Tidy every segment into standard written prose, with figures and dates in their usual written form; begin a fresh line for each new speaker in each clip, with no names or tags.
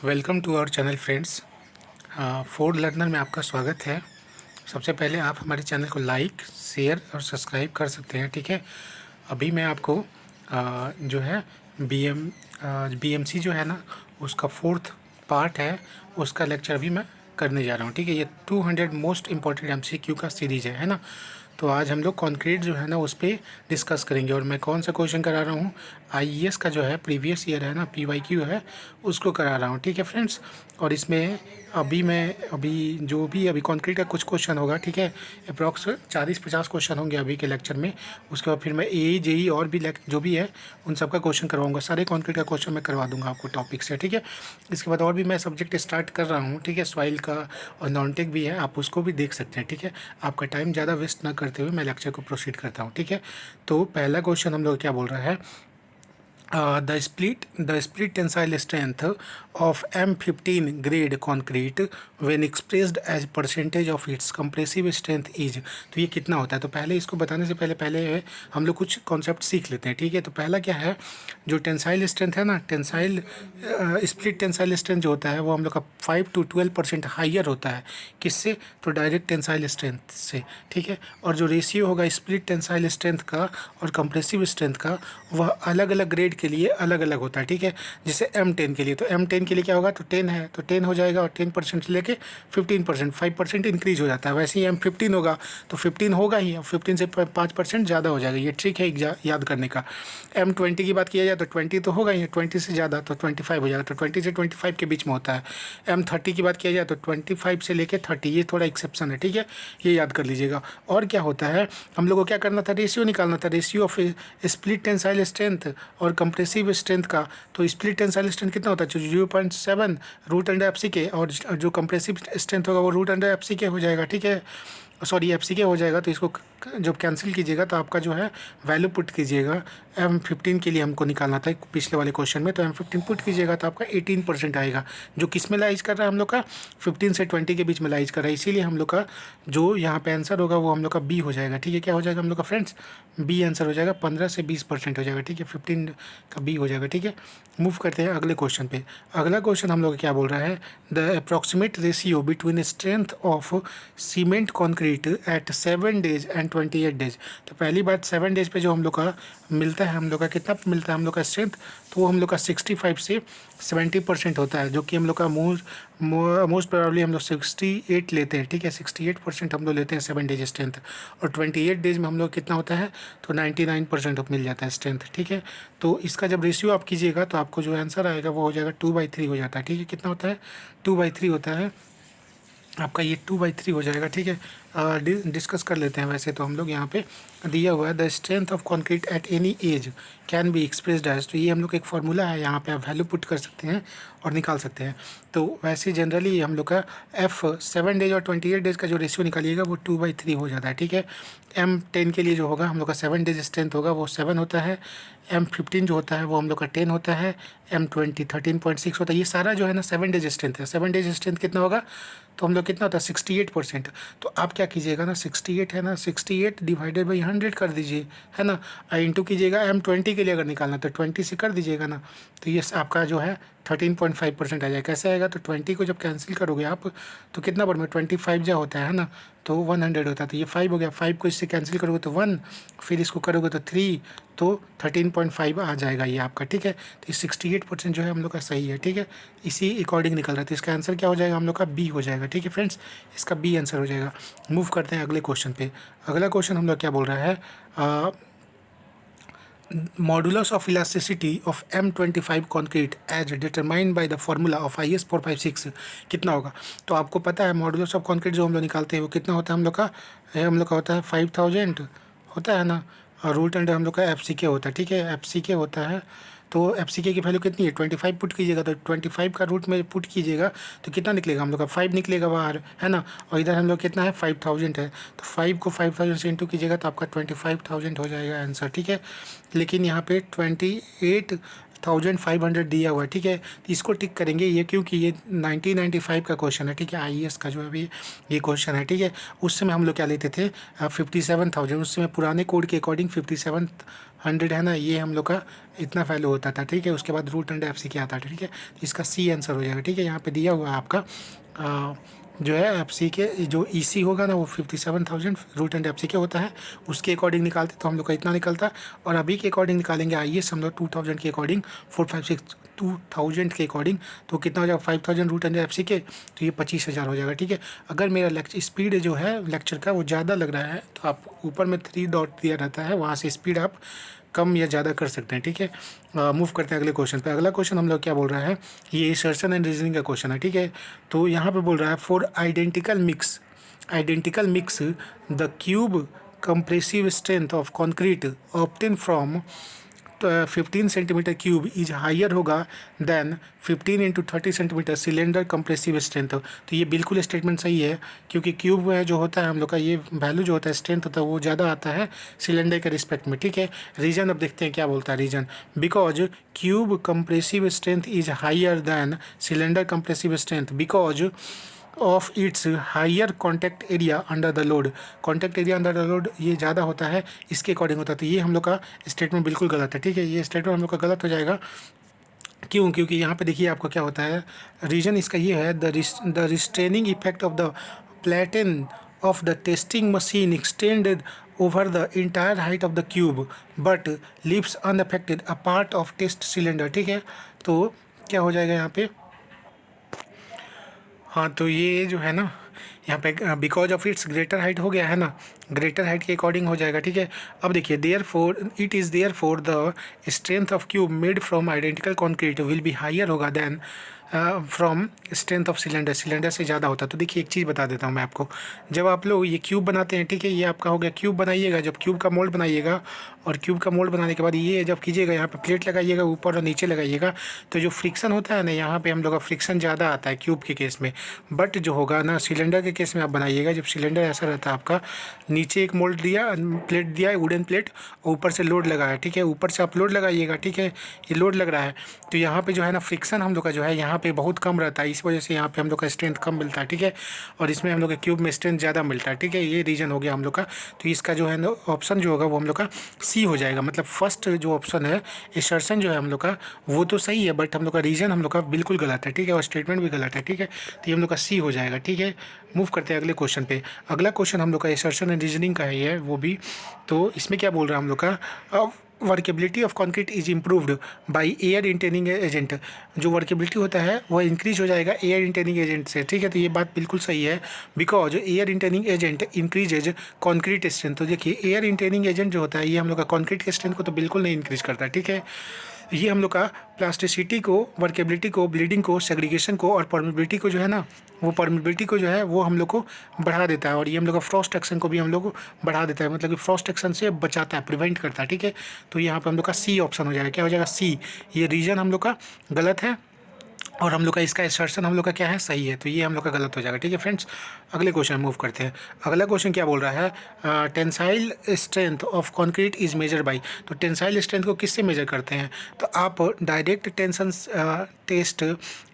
Welcome to our channel friends. Ford learner में आपका स्वागत है। सबसे पहले आप हमारे चैनल को लाइक, शेयर और सब्सक्राइब कर सकते हैं, ठीक है। अभी मैं आपको जो है बीएमसी जो है ना, उसका फोर्थ पार्ट है, उसका लेक्चर अभी मैं करने जा रहा हूँ, ठीक है। ये 200 मोस्ट इम्पॉर्टेंट एमसीक्यू का सीरीज़ है ना। तो आज हम लोग कंक्रीट जो है ना उस पर डिस्कस करेंगे। और मैं कौन सा क्वेश्चन करा रहा हूँ, आईईएस का जो है प्रीवियस ईयर है ना, पीवाईक्यू है, उसको करा रहा हूँ, ठीक है फ्रेंड्स। और इसमें अभी कंक्रीट का कुछ क्वेश्चन होगा, ठीक है। अप्रॉक्स 40-50 क्वेश्चन होंगे अभी के लेक्चर में। उसके बाद फिर मैं ए जेई और भी जो भी है उन सब का क्वेश्चन करवाऊंगा। सारे कंक्रीट का क्वेश्चन मैं करवा दूंगा आपको टॉपिक से, ठीक है। इसके बाद और भी मैं सब्जेक्ट स्टार्ट कर रहा हूँ, ठीक है। सॉइल का और नॉन टेक भी है, आप उसको भी देख सकते हैं, ठीक है। आपका टाइम ज़्यादा वेस्ट ना करते हुए मैं लेक्चर को प्रोसीड करता हूँ, ठीक है। तो पहला क्वेश्चन हम लोग क्या बोल रहा है, the split tensile strength of M15 grade concrete when expressed as percentage of its compressive strength is। तो ये कितना होता है। तो पहले इसको बताने से पहले हम लोग कुछ कॉन्सेप्ट सीख लेते हैं, ठीक है। तो पहला क्या है, जो टेंसाइल स्ट्रेंथ है ना, स्प्लिट टेंसाइल स्ट्रेंथ जो होता है वो हम लोग का 5 to 12% हाइयर होता है। किससे? तो डायरेक्ट टेंसाइल स्ट्रेंथ से, ठीक है। और जो रेशियो होगा स्प्लिट टेंसाइल स्ट्रेंथ का और कंप्रेसिव स्ट्रेंथ का, वह अलग अलग ग्रेड के लिए अलग अलग होता है, ठीक है। जैसे M10 के लिए, तो M10 के लिए क्या होगा, तो 10 है तो 10 हो जाएगा, और 10% से लेके 15%, 5% इंक्रीज हो जाता है। वैसे ही M15 होगा तो 15 होगा ही, और 15 से 5% ज़्यादा हो जाएगा। ये ट्रिक है याद करने का। M20 की बात किया जाए तो 20 तो होगा ही, 20 से ज़्यादा तो 25 हो जाएगा, तो 20 से 25 के बीच में होता है। M30 की बात किया जाए तो 25 से लेके 30, ये थोड़ा एक्सेप्शन है, ठीक है। ये याद कर लीजिएगा। और क्या होता है, हम लोग को क्या करना था, रेशियो निकालना था, ratio of split tensile strength और कंप्रेसिव स्ट्रेंथ का। तो स्प्लिट टेंसाइल स्ट्रेंथ कितना होता है, 0.7 रूट अंडर एफ सी के, और जो कंप्रेसिव स्ट्रेंथ होगा वो रूट अंडर एफ सी के हो जाएगा, ठीक है। सॉरी, एफ सी के हो जाएगा। तो इसको जब कैंसिल कीजिएगा तो आपका जो है वैल्यू पुट कीजिएगा। M15 के लिए हमको निकालना था पिछले वाले क्वेश्चन में, तो M15 पुट कीजिएगा तो आपका 18% आएगा, जो किस में लाइज कर रहा है हम लोग का, 15 से 20 के बीच में लाइज कर रहा है। इसीलिए हम लोग का जो यहाँ पे आंसर होगा वो हम लोग का बी हो जाएगा, ठीक है। क्या हो जाएगा हम लोग का फ्रेंड्स, बी आंसर हो जाएगा। 15 से 20% हो जाएगा, ठीक है। 15 का बी हो जाएगा, ठीक है। मूव करते हैं अगले क्वेश्चन पे। अगला क्वेश्चन हम लोग क्या बोल रहा है, the approximate ratio between strength of cement concrete at 7 days and 28 days। तो पहली बात, 7 days पे जो हम लोग का मिलता है, हम लोग का कितना मिलता है हम लोग का स्ट्रेंथ, तो वो हम लोग का 65 से 70% होता है, जो कि हम लोग का मोस्ट प्रोबेबली हम लोग 68 लेते हैं, ठीक है। 68% हम लोग लेते हैं 7 days स्ट्रेंथ। और 28 days में हम लोग कितना होता है, तो 99% मिल जाता है स्ट्रेंथ, ठीक है। तो इसका जब रेशियो आप कीजिएगा तो आपको जो आंसर आएगा वो हो जाएगा 2/3 हो जाता है, ठीक है। कितना होता है, 2/3 होता है आपका, ये 2/3 हो जाएगा, ठीक है। डिस्कस कर लेते हैं। वैसे तो हम लोग यहाँ पे दिया हुआ है, the strength of concrete at any age can be expressed as. तो ये हम लोग एक फार्मूला है, यहाँ पे आप वैल्यू पुट कर सकते हैं और निकाल सकते हैं। तो वैसे जनरली हम लोग का 7 days और 28 days का जो रेशियो निकालिएगा वो 2/3 हो जाता है, ठीक है। M10 के लिए जो होगा हम लोग का 7 days स्ट्रेंथ होगा वो 7 होता है। M15 जो होता है वो हम लोग का 10 होता है। M20 13.6 होता है। ये सारा जो है ना 7 days स्ट्रेंथ है। 7 days स्ट्रेंथ कितना होगा, तो हम लोग कितना होता है 68%। तो आप क्या कीजिएगा ना, 68 है ना, 68 डिवाइडेड बाई 100 कर दीजिए, है ना। इंटू कीजिएगा M20 के लिए अगर निकालना तो 20 से कर दीजिएगा ना, तो ये आपका जो है 13.5% आ जाएगा। कैसे आएगा, तो 20 को जब कैंसिल करोगे आप तो कितना बढ़ में 25 जो होता है ना, तो 100 होता है। तो ये 5 हो गया, 5 को इससे कैंसिल करोगे तो 1, फिर इसको करोगे तो 3, तो 13.5 आ जाएगा ये आपका, ठीक है। तो ये 68% जो है हम लोग का सही है, ठीक है। इसी अकॉर्डिंग निकल रहा है। तो इसका आंसर क्या हो जाएगा हम लोग का, बी हो जाएगा, ठीक है फ्रेंड्स। इसका बी आंसर हो जाएगा। मूव करते हैं अगले क्वेश्चन पे। अगला क्वेश्चन हम लोग क्या बोल रहा है, modulus of elasticity of M25 concrete as determined by the formula of IS 456 कितना होगा। तो आपको पता है मॉडुलस ऑफ कॉन्क्रीट जो हम लोग निकालते हैं वो कितना होता है हम लोग का, हम लोग का होता है 5000 होता है ना। और रूट अंडर हम लोग का FCK होता है, ठीक है। FCK होता है। तो FCK की वैल्यू कितनी है, 25 पुट कीजिएगा, तो 25 का रूट में पुट कीजिएगा तो कितना निकलेगा हम लोग का, 5 निकलेगा बाहर, है ना। और इधर हम लोग कितना है 5000 है, तो 5 को 5000 से इंटू कीजिएगा तो आपका 25,000 हो जाएगा आंसर, ठीक है। लेकिन यहाँ पे 1500 दिया हुआ है, ठीक है। तो इसको टिक करेंगे ये, क्योंकि ये 1995 का क्वेश्चन है, ठीक है, आईएएस का जो है अभी ये क्वेश्चन है, ठीक है। उस समय हम लोग क्या लेते थे 57,000, उस समय पुराने कोड के अकॉर्डिंग 5700 है ना, ये हम लोग का इतना वैल्यू होता था, ठीक है। उसके बाद रूट अंडर एफ सी क्या आता था, ठीक है। तो इसका सी आंसर हो जाएगा, ठीक है। यहाँ पे दिया हुआ है आपका जो है एफ सी के जो ई सी होगा ना वो 57,000 रूट एंड एफ सी के होता है, उसके अकॉर्डिंग निकालते तो हम लोग का इतना निकलता। और अभी के अकॉर्डिंग निकालेंगे आइए हम लोग 2000 के अकॉर्डिंग 456 2000 के अकॉर्डिंग तो कितना हो जाएगा 5000 रूट एंड एफ सी के, तो ये 25,000 हो जाएगा, ठीक है। अगर मेरा लेक्चर स्पीड जो है लेक्चर का वो ज़्यादा लग रहा है तो आप ऊपर में 3 डॉट दिया रहता है, वहाँ से स्पीड आप कम या ज़्यादा कर सकते हैं, ठीक है। मूव करते हैं अगले क्वेश्चन पे। अगला क्वेश्चन हम लोग क्या बोल रहा है, ये असर्शन एंड रीजनिंग का क्वेश्चन है, ठीक है। तो यहाँ पे बोल रहा है for identical mix the cube compressive strength of concrete obtain from 15 centimetre cube is higher होगा than 15 into 30 centimetre cylinder compressive strength. तो ये बिल्कुल स्टेटमेंट सही है, क्योंकि क्यूब में जो होता है हम लोग का ये वैल्यू जो होता है स्ट्रेंथ होता है वो ज़्यादा आता है सिलेंडर के रिस्पेक्ट में, ठीक है। रीजन अब देखते हैं क्या बोलता है reason, because cube compressive strength is higher than cylinder compressive strength because of its higher contact area under the load. Contact area under the load ये ज़्यादा होता है, इसके अकॉर्डिंग होता है। तो ये हम लोग का स्टेटमेंट बिल्कुल गलत है, ठीक है। ये स्टेटमेंट हम लोग का गलत हो जाएगा, क्यों, क्योंकि यहाँ पे देखिए आपको क्या होता है, रीजन इसका ये है the restraining effect of the platen of the testing machine extended over the entire height of the cube but leaves unaffected a part of test cylinder, ठीक है। तो क्या हो जाएगा यहाँ पे, हाँ तो ये जो है ना यहाँ पे because of it's greater height हो गया है ना, ग्रेटर हाइट के अकॉर्डिंग हो जाएगा, ठीक है। अब देखिए therefore it is therefore the strength of cube made from identical concrete will be higher होगा than from strength of cylinder से ज़्यादा होता है। तो देखिए एक चीज़ बता देता हूँ मैं आपको, जब आप लोग ये क्यूब बनाते हैं, ठीक है, ये आपका हो गया क्यूब बनाइएगा, जब क्यूब का मोल्ड बनाइएगा और क्यूब का मोल्ड बनाने के बाद ये जब कीजिएगा यहाँ पे प्लेट लगाइएगा ऊपर और नीचे लगाइएगा, तो जो फ्रिक्शन होता है ना यहाँ पे हम लोग का फ्रिक्शन ज़्यादा आता है क्यूब के केस में। बट जो होगा ना सिलेंडर के केस में आप बनाइएगा, जब सिलेंडर ऐसा रहता है आपका, नीचे एक मोल्ड दिया प्लेट दिया है वुडन प्लेट, ऊपर से लोड लगाया, ठीक है, ऊपर से आप लोड लगाइएगा, ठीक है, ये लोड लग रहा है, तो यहाँ पे जो है ना फ्रिक्शन हम लोग का जो है यहाँ पे बहुत कम रहता है, इस वजह से यहाँ पे हम लोग का स्ट्रेंथ कम मिलता है, ठीक है। और इसमें हम लोग का क्यूब में स्ट्रेंथ ज़्यादा मिलता है, ठीक है, ये रीजन हो गया हम लोग का। तो इसका जो है ना ऑप्शन जो होगा वो हम लोग का सी हो जाएगा, मतलब फर्स्ट जो ऑप्शन है असर्शन जो है हम लोग का वो तो सही है, बट हम लोग का रीजन हम लोग का बिल्कुल गलत है, ठीक है, और स्टेटमेंट भी गलत है, ठीक है। तो ये हम लोग का सी हो जाएगा, ठीक है। मूव करते हैं अगले क्वेश्चन पे। अगला क्वेश्चन हम लोग का असर्शन एंड रीजनिंग का ही है वो भी। तो इसमें क्या बोल रहा है हम लोग का workability of concrete is improved by air entraining agent. जो वर्केबिलिटी होता है वह इंक्रीज हो जाएगा एयर इंटेनिंग एजेंट से, ठीक है। तो ये बात बिल्कुल सही है, because air entraining agent increases concrete strength. तो देखिए एयर इंटेनिंग एजेंट जो होता है ये हम लोग का कंक्रीट के स्ट्रेंथ को तो बिल्कुल नहीं इंक्रीज करता, ठीक है। ये हम लोग का प्लास्टिसिटी को, वर्केबिलिटी को, ब्लीडिंग को, सेग्रीगेशन को और परमिबिलिटी को जो है ना वो परमिबिलिटी को जो है वो हम लोग को बढ़ा देता है, और ये हम लोग का फ्रॉस्ट एक्शन को भी हम लोग को बढ़ा देता है, मतलब कि फ्रॉस्ट एक्शन से बचाता है, प्रिवेंट करता है, ठीक है। तो यहाँ पे हम लोग का सी ऑप्शन हो जाएगा, क्या हो जाएगा सी। ये रीजन हम लोग का गलत है और हम लोग का इसका असर्शन हम लोग का क्या है सही है, तो ये हम लोग का गलत हो जाएगा, ठीक है फ्रेंड्स। अगले क्वेश्चन मूव करते हैं। अगला क्वेश्चन क्या बोल रहा है, tensile strength of concrete is measure by. तो टेंसाइल स्ट्रेंथ को किससे मेजर करते हैं, तो आप direct tension test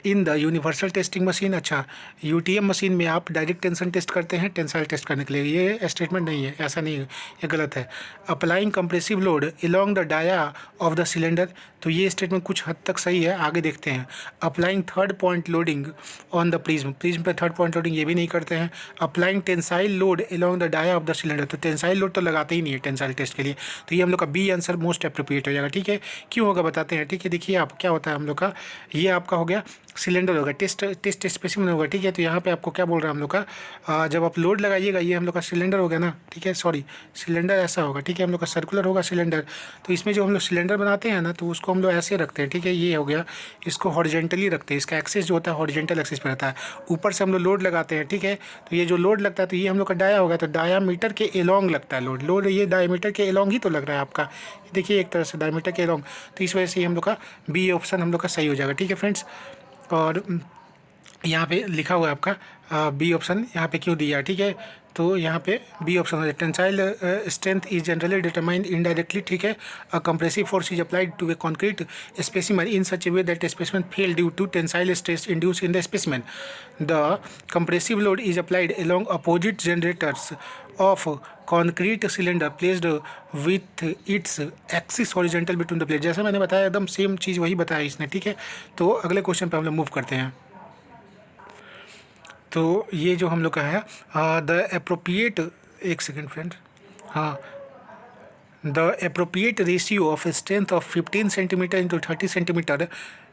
in the universal testing machine, अच्छा यूटीएम मशीन में आप डायरेक्ट टेंशन टेस्ट करते हैं टेंसाइल टेस्ट करने के लिए, ये स्टेटमेंट नहीं है, ऐसा नहीं है, ये गलत है। Applying compressive load along the dia of the cylinder, तो ये स्टेटमेंट कुछ हद तक सही है, आगे देखते हैं। Applying third point loading on the prism पे थर्ड पॉइंट लोडिंग ये भी नहीं करते हैं। Applying tensile load along the dia of the cylinder, तो टेंसाइल लोड तो लगाते ही नहीं है टेंसाइल टेस्ट के लिए, तो ये हम लोग का बी आंसर मोस्ट अप्रोप्रिएट हो जाएगा, ठीक है। क्यों होगा बताते हैं, ठीक है। देखिए आप क्या होता है हम लोग का, ये आपका हो गया सिलेंडर होगा, टेस्ट स्पेसिमेन होगा, ठीक है। तो यहाँ पे आपको क्या बोल रहा है हम लोग का, जब आप लोड लगाइएगा ये हम लोग का सिलेंडर हो गया ना, ठीक है, सॉरी सिलेंडर ऐसा होगा, ठीक है, हम लोग का सर्कुलर होगा सिलेंडर। तो इसमें जो हम लोग सिलेंडर बनाते हैं ना तो उसको हम लोग ऐसे रखते हैं, ठीक है, ये हो गया, इसको हॉरिजेंटली रखते हैं, इसका एक्सेस जो होता है हॉरिजेंटल एक्सेस पे रहता है, ऊपर से हम लोग लोड लगाते हैं, ठीक है। तो ये जो लोड लगता है तो ये हम लोग का डाया होगा, तो डायामीटर के एलोंग लगता है लोड ये डायमीटर के एलोंग ही तो लग रहा है आपका, देखिए एक तरह से डायमीटर के एलोंग, तो इस वजह से हम लोग का बी ऑप्शन हम लोग का सही हो जाएगा, ठीक है फ्रेंड्स। और यहाँ पे लिखा हुआ है आपका बी ऑप्शन, यहाँ पे क्यों दिया, ठीक है। तो यहाँ पे बी ऑप्शन हो जाए। Tensile strength is generally determined indirectly, ठीक है। A compressive force is applied to a concrete specimen in such a way that specimen fail due to tensile stress induce in the specimen. The compressive load is applied along opposite generators of concrete cylinder placed with its axis horizontal between the plate। जैसे मैंने बताया एकदम same चीज़ वही बताया इसने, ठीक है। तो अगले क्वेश्चन पे हम लोग मूव करते हैं। तो ये जो हम लोग का है द अप्रोप्रिएट, एक सेकेंड फ्रेंड, हाँ, the appropriate ratio of strength of 15 centimeter into 30 centimeter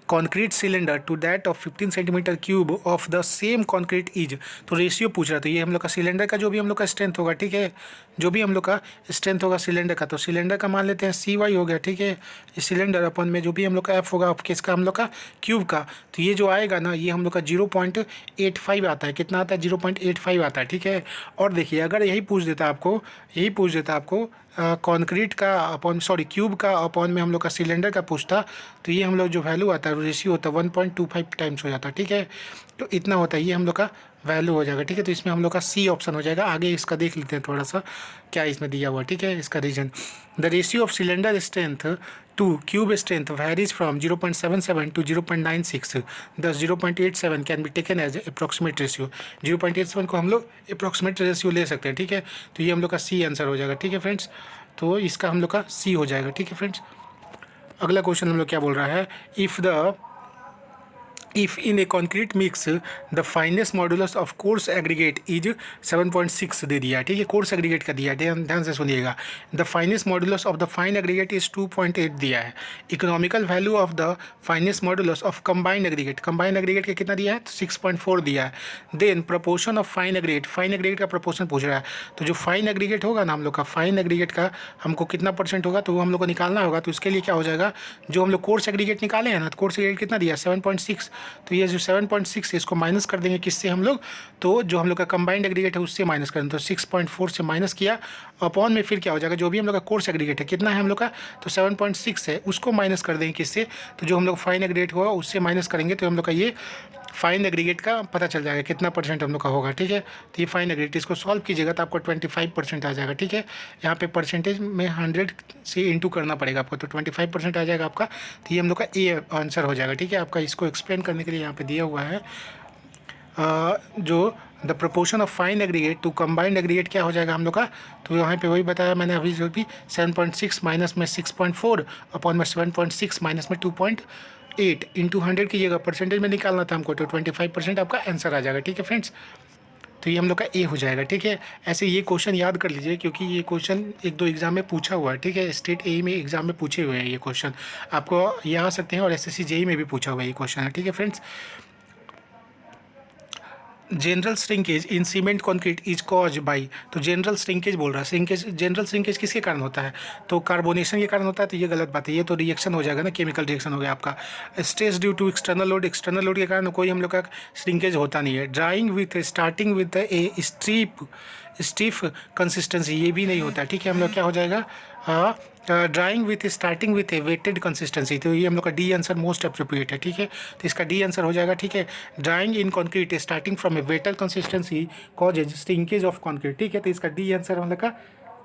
concrete cylinder to that of 15 centimeter cube of the same concrete is। तो रेशियो पूछ रहा था। ये हम लोग का सिलेंडर का जो भी हम लोग का स्ट्रेंथ होगा, ठीक है, जो भी हम लोग का स्ट्रेंथ होगा सिलेंडर का, तो सिलेंडर का मान लेते हैं सी वाई हो गया, ठीक है। ये सिलेंडर अपन में जो भी हम लोग का एफ होगा किसका, हम लोग का क्यूब का। तो ये जो आएगा ना, ये हम लोग का 0.85 आता है। कितना आता है, 0.85 आता है, ठीक है। और देखिए अगर यही पूछ देता आपको, यही पूछ देता आपको कंक्रीट का अपॉन, सॉरी क्यूब का अपॉन में हम लोग का सिलेंडर का पूछता, तो ये हम लोग जो वैल्यू आता है रेशियो होता है 1.25 टाइम्स हो जाता है, ठीक है। तो इतना होता है, ये हम लोग का वैल्यू हो जाएगा, ठीक है। तो इसमें हम लोग का सी ऑप्शन हो जाएगा। आगे इसका देख लेते हैं थोड़ा सा क्या इसमें दिया हुआ, ठीक है। इसका reason, the ratio of cylinder strength to cube strength varies from 0.77 to 0.96। Thus 0.87 can be taken as approximate ratio. 0.87 को हम लोग अप्रॉक्सीमेट रेशियो ले सकते हैं, ठीक है। तो ये हम लोग का सी आंसर हो जाएगा, ठीक है फ्रेंड्स। तो इसका हम लोग का सी हो जाएगा, ठीक है फ्रेंड्स। अगला क्वेश्चन हम लोग क्या बोल रहा है, if in a concrete mix the finest modulus of coarse aggregate is 7.6 दे दिया, ठीक है। कोर्स एग्रीगेट का दिया, ध्यान से सुनिएगा। The finest modulus of the fine aggregate is 2.8 दिया है। Economical value of the finest modulus of combined aggregate, combined aggregate का कितना दिया है, तो 6.4 दिया है। Then proportion of fine aggregate, fine aggregate का प्रपोर्शन पूछ रहा है। तो जो फाइन एग्रीगेट होगा ना हम लोग का, फाइन एग्रीगेट का हमको कितना परसेंट होगा, तो वो हम लोग को निकालना होगा। तो इसके लिए क्या हो जाएगा, जो हम लोग कोर्स एग्रीगेट निकाले हैं ना, तो कोर्स एग्रीगेट कितना दिया, 7.6। तो ये जो 7.6 है इसको माइनस कर देंगे किससे हम लोग, तो जो हम लोग का कंबाइंड एग्रीगेट है उससे माइनस करें। तो 6.4 से माइनस किया, अपॉन में फिर क्या हो जाएगा, जो भी हम लोग का कोर्स एग्रीगेट है कितना है हम लोग का, तो 7.6 है, उसको माइनस कर देंगे किससे, तो जो हम लोग फाइन एग्रीगेट होगा उससे माइनस करेंगे। तो हम लोग का ये फाइन एग्रीगेट का पता चल जाएगा कितना परसेंट हम लोग का होगा, ठीक है। तो ये फाइन एग्रीगेट, इसको सॉल्व कीजिएगा तो आपको 25% आ जाएगा, ठीक है। यहाँ पे परसेंटेज में 100 से इंटू करना पड़ेगा आपको, तो 25% आ जाएगा आपका। तो ये हम लोग का ए आंसर हो जाएगा, ठीक है। आपका इसको एक्सप्लेन करने के लिए यहाँ पे दिया हुआ है जो the proportion of fine aggregate to combined aggregate क्या हो जाएगा हम लोग का, तो यहाँ पे वही बताया मैंने अभी, जो भी 7.6 माइनस में 6.4 अपॉन में 7.6 माइनस में 2.8 इंटू 100 कीजिएगा, परसेंटेज में निकालना था हमको, तो 25% आपका आंसर आ जाएगा, ठीक है फ्रेंड्स। तो ये हम लोग का ए हो जाएगा, ठीक है। ऐसे ये क्वेश्चन याद कर लीजिए क्योंकि ये क्वेश्चन एक दो एग्जाम में पूछा हुआ है, ठीक है। स्टेट ए में एग्जाम में पूछे हुए हैं ये क्वेश्चन, आपको ये आ सकते हैं, और एसएससी जेई में भी पूछा हुआ है ये क्वेश्चन है, ठीक है friends. General shrinkage in cement concrete is cause by, तो जनरल श्रिंकेज बोल रहा है। श्रिंकेज, जनरल श्रिंकेज किसके कारण होता है, तो कार्बोनेशन के कारण होता है। तो ये गलत बात है, ये तो रिएक्शन हो जाएगा ना, केमिकल रिएक्शन हो गया आपका। Stress due to external load, external load के कारण कोई हम लोग का श्रिंकेज होता नहीं है। Drying with starting with a stiff consistency, ये भी नहीं होता है, ठीक है। हम लोग क्या हो जाएगा, drying with starting with a wetted consistency, तो ये हम लोग का डी आंसर मोस्ट अप्रोप्रिएट है, ठीक है। तो इसका डी आंसर हो जाएगा, ठीक है। Drying in concrete starting from a wetted consistency causes shrinkage of concrete, ठीक है। तो इसका डी आंसर हम लोग का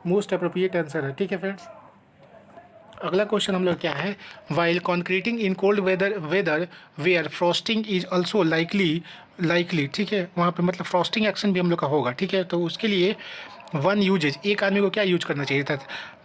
मोस्ट अप्रोप्रिएट आंसर है, ठीक है फ्रेंड्स। अगला क्वेश्चन हम लोग क्या है, while concreting in cold weather where frosting is also likely, ठीक है। वहाँ पे मतलब फ्रॉस्टिंग एक्शन भी हम लोग का होगा, ठीक है। तो उसके लिए वन यूजेज, एक आदमी को क्या यूज करना चाहिए था,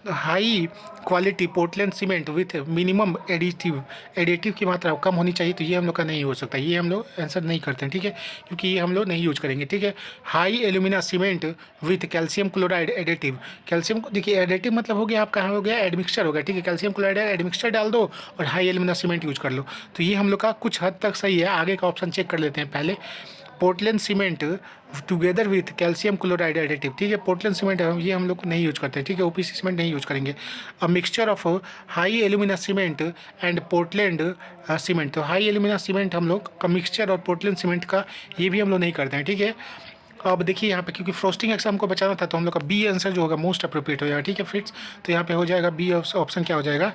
high quality Portland cement with minimum additive की मात्रा कम होनी चाहिए। तो ये हम लोग का नहीं हो सकता, ये हम लोग आंसर नहीं करते हैं, ठीक है, क्योंकि ये हम लोग नहीं यूज करेंगे, ठीक है। High alumina cement with calcium chloride additive, calcium देखिए एडिटिव मतलब हो गया आपका हो गया एडमिक्सचर हो गया, ठीक है। कैल्शियम क्लोराइड एडमिक्सचर डाल दो और हाई एल्यूमिना सीमेंट यूज कर लो, तो ये हम लोग का कुछ हद तक सही है। आगे का ऑप्शन चेक कर लेते हैं पहले, Portland cement together with calcium chloride additive, ठीक है। पोर्टलैंड सीमेंट ये हम लोग नहीं यूज करते, ठीक है। ओपीसी सीमेंट नहीं यूज करेंगे। A mixture of high alumina cement and Portland cement, तो हाई एल्यूमिना सीमेंट हम लोग का मिक्सचर और पोर्टलैंड सीमेंट का ये भी हम लोग नहीं करते हैं, ठीक है। अब देखिए यहाँ पे क्योंकि फ्रोस्टिंग एक्शन हमको बचाना था, तो हम लोग का बी आंसर जो होगा मोस्ट अप्रोप्रिएट हो जाएगा, ठीक है फ्रेंड्स। तो यहाँ पे हो जाएगा बी ऑप्शन क्या हो जाएगा,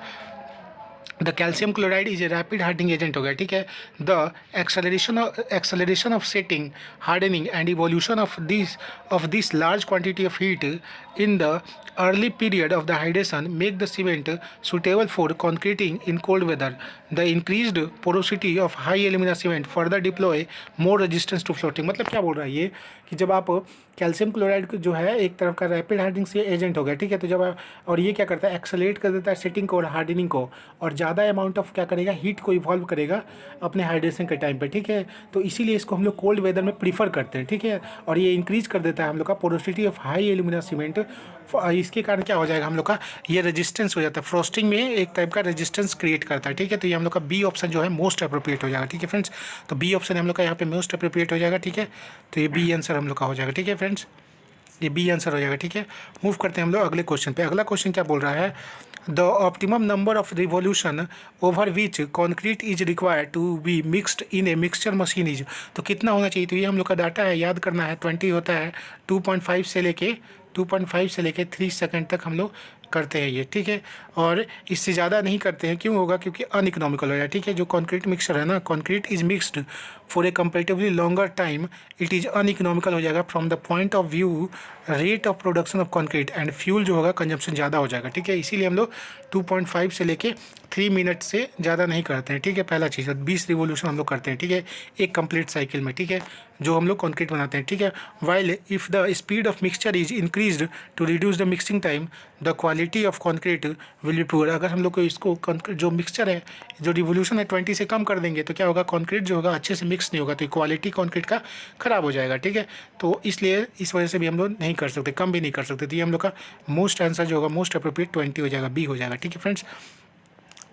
the calcium chloride is a rapid hardening agent हो गया, ठीक है। The acceleration of setting, hardening and evolution of this large quantity of heat in the early period of the hydration make the cement suitable for concreting in cold weather. The increased porosity of high alumina cement further deploy more resistance to floating। मतलब क्या बोल रहा है ये कि जब आप calcium chloride जो है एक तरफ का रैपिड हार्डनिंग से एजेंट हो गया, ठीक है। तो जब और ये क्या करता है, एक्सेलरेट कर देता है सेटिंग को और हार्डनिंग को, और ज़्यादा अमाउंट ऑफ क्या करेगा, हीट को इवॉल्व करेगा अपने हाइड्रेशन के टाइम पे, ठीक है। तो इसीलिए इसको हम लोग कोल्ड वेदर में प्रीफर करते हैं, ठीक है। और ये इंक्रीज कर देता है हम लोग का porosity of high alumina cement. इसके कारण क्या हो जाएगा हम लोग का, ये रेजिस्टेंस हो जाता है, फ्रोस्टिंग में एक टाइप का रेजिस्टेंस क्रिएट करता है, ठीक है। तो ये हम लोग का बी ऑप्शन जो है मोस्ट अप्रोप्रिएट हो जाएगा, ठीक है फ्रेंड्स। तो बी ऑप्शन हम लोग का यहाँ पे मोस्ट अप्रोप्रिएट हो जाएगा, ठीक है। तो ये बी आंसर हम लोग का हो जाएगा, ठीक है फ्रेंड्स, ये बी आंसर हो जाएगा, ठीक है। मूव करते हैं हम लोग अगले क्वेश्चन पे। अगला क्वेश्चन क्या बोल रहा है, the optimum number of revolution over which concrete is required to be mixed in a mixture machine is. तो कितना होना चाहिए, तो ये हम लोग का डाटा है, याद करना है। 20 होता है, 2.5 से लेके 3 सेकंड तक हम लोग करते हैं ये, ठीक है। और इससे ज़्यादा नहीं करते हैं, क्यों होगा, क्योंकि अनइकोनॉमिकल हो जाए, ठीक है। जो कॉन्क्रीट मिक्सचर है ना, concrete is mixed for a comparatively longer time, it is uneconomical हो जाएगा from the point of view rate of production of concrete and fuel जो होगा कंजम्पशन ज़्यादा हो जाएगा, ठीक है। इसीलिए हम लोग 2.5 से लेके 3 मिनट से ज़्यादा नहीं करते हैं, ठीक है। पहला चीज़ 20 रिवोल्यूशन हम लोग करते हैं, ठीक है, एक कंप्लीट साइकिल में, ठीक है, जो हम लोग कॉन्क्रीट बनाते हैं, ठीक है। While if the speed of mixture is increased to reduce the mixing time, the quality of concrete will be poor. अगर हम लोग को इसको जो मिक्सचर है, जो रिवोल्यूशन है 20 से कम कर देंगे तो क्या होगा, कॉन्क्रीट जो होगा अच्छे से मिक्स नहीं होगा, तो क्वालिटी कॉन्क्रीट का ख़राब हो जाएगा, ठीक है। तो इसलिए इस वजह से भी हम लोग नहीं कर सकते, कम भी नहीं कर सकते। तो ये हम लोग का मोस्ट आंसर जो होगा मोस्ट अप्रोप्रिएट 20 हो जाएगा, बी हो जाएगा, ठीक है फ्रेंड्स।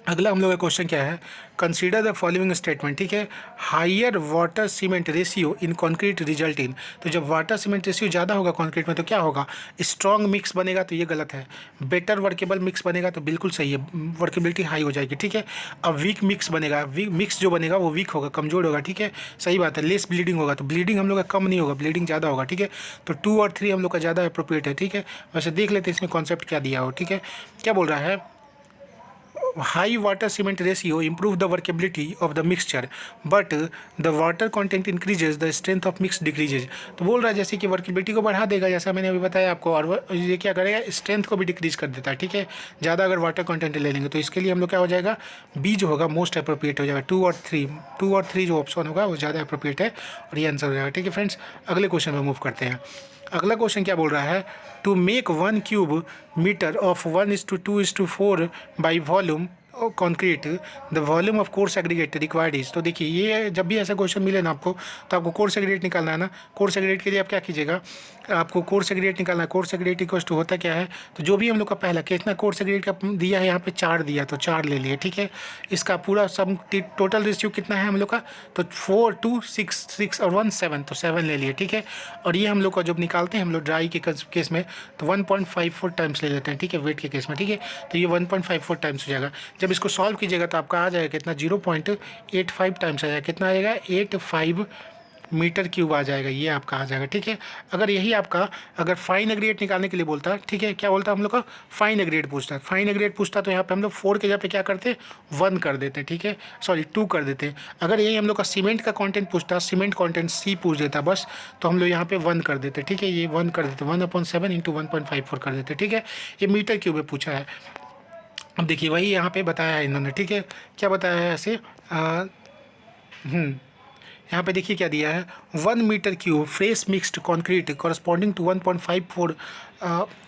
अगला हम लोग का क्वेश्चन क्या है, कंसीडर द फॉलोइंग स्टेटमेंट, ठीक है। Higher water cement ratio in concrete result in. तो जब वाटर सीमेंट रेशियो ज़्यादा होगा कॉन्क्रीट में तो क्या होगा, स्ट्रॉन्ग मिक्स बनेगा, तो ये गलत है। बेटर वर्केबल मिक्स बनेगा तो बिल्कुल सही है, वर्केबिलिटी हाई हो जाएगी, ठीक है। अब वीक मिक्स बनेगा, वीक मिक्स जो बनेगा वो वीक होगा, कमजोर होगा, ठीक है, सही बात है। लेस ब्लीडिंग होगा, तो ब्लीडिंग हम लोग का कम नहीं होगा, ब्लीडिंग ज़्यादा होगा, ठीक है। तो 2 और 3 हम लोग का ज़्यादा अप्रोप्रिएट है, ठीक है। वैसे देख लेते हैं इसमें कॉन्सेप्ट क्या दिया हो, ठीक है। क्या बोल रहा है, high water cement ratio improve the workability of the mixture but the water content increases the strength of mix decreases। तो बोल रहा है जैसे कि वर्केबिलिटी को बढ़ा देगा, जैसा मैंने अभी बताया आपको, और ये क्या करेगा, स्ट्रेंथ को भी डिक्रीज कर देता है, ठीक है, ज़्यादा अगर वाटर कंटेंट ले लेंगे। तो इसके लिए हम लोग क्या हो जाएगा, बी जो होगा मोस्ट अप्रोप्रिएट हो जाएगा। 2 और 3 जो ऑप्शन होगा वो ज़्यादा अप्रोप्रिएट है और ये आंसर हो जाएगा, ठीक है फ्रेंड्स। अगले क्वेश्चन में मूव करते हैं। अगला क्वेश्चन क्या बोल रहा है, to make 1 cube meter of 1:2:4 by volume concrete the volume of coarse aggregate required is. तो देखिए ये जब भी ऐसा क्वेश्चन मिले ना आपको, तो आपको कोर्स एग्रीगेट निकालना है ना। कोर्स एग्रीगेट के लिए आप क्या कीजिएगा, आपको कोर्स एग्रीगेट निकालना है। कोर्स एग्रीगेट इक्वल टू होता क्या है, तो जो भी हम लोग का पहला कितना कोर्स एग्रीगेट का दिया है, यहाँ पे 4 दिया, तो 4 ले लिए, ठीक है। इसका पूरा सब टोटल रेशियो कितना है हम लोग का, तो 4 2 6 6 और 1 7, तो 7 ले लिए, ठीक है। और ये हम लोग का जब निकालते हैं हम लोग ड्राई के केस में तो 1.54 टाइम्स ले लेते हैं, ठीक है, वेट के केस में, ठीक है। तो ये 1.54 टाइम्स हो जाएगा। जब इसको सॉल्व कीजिएगा तो आपका आ जाएगा कितना, 0.85 टाइम्स आ जाएगा, कितना आएगा, 85 मीटर क्यूब आ जाएगा, ये आपका आ जाएगा, ठीक है। अगर यही आपका अगर फाइन एग्रीगेट निकालने के लिए बोलता, ठीक है, क्या बोलता हम लोग का, फाइन एग्रीगेट पूछता है। फाइन एग्रीगेट पूछता तो यहाँ पे हम लोग 4 के जगह पे क्या करते, 1 कर देते, ठीक है, सॉरी 2 कर देते। अगर यही हम लोग का सीमेंट का कंटेंट पूछता, सीमेंट कंटेंट सी पूछ देता बस, तो हम लोग यहाँ पे 1 कर देते, ठीक है, ये 1 कर देते, 1/7 × 1.54 कर देते, ठीक है। ये मीटर क्यूब में पूछा है। अब देखिए वही यहाँ पे बताया है इन्होंने, ठीक है, क्या बताया है ऐसे, यहाँ पे देखिए क्या दिया है, 1 meter cube fresh mixed concrete corresponding to 1.54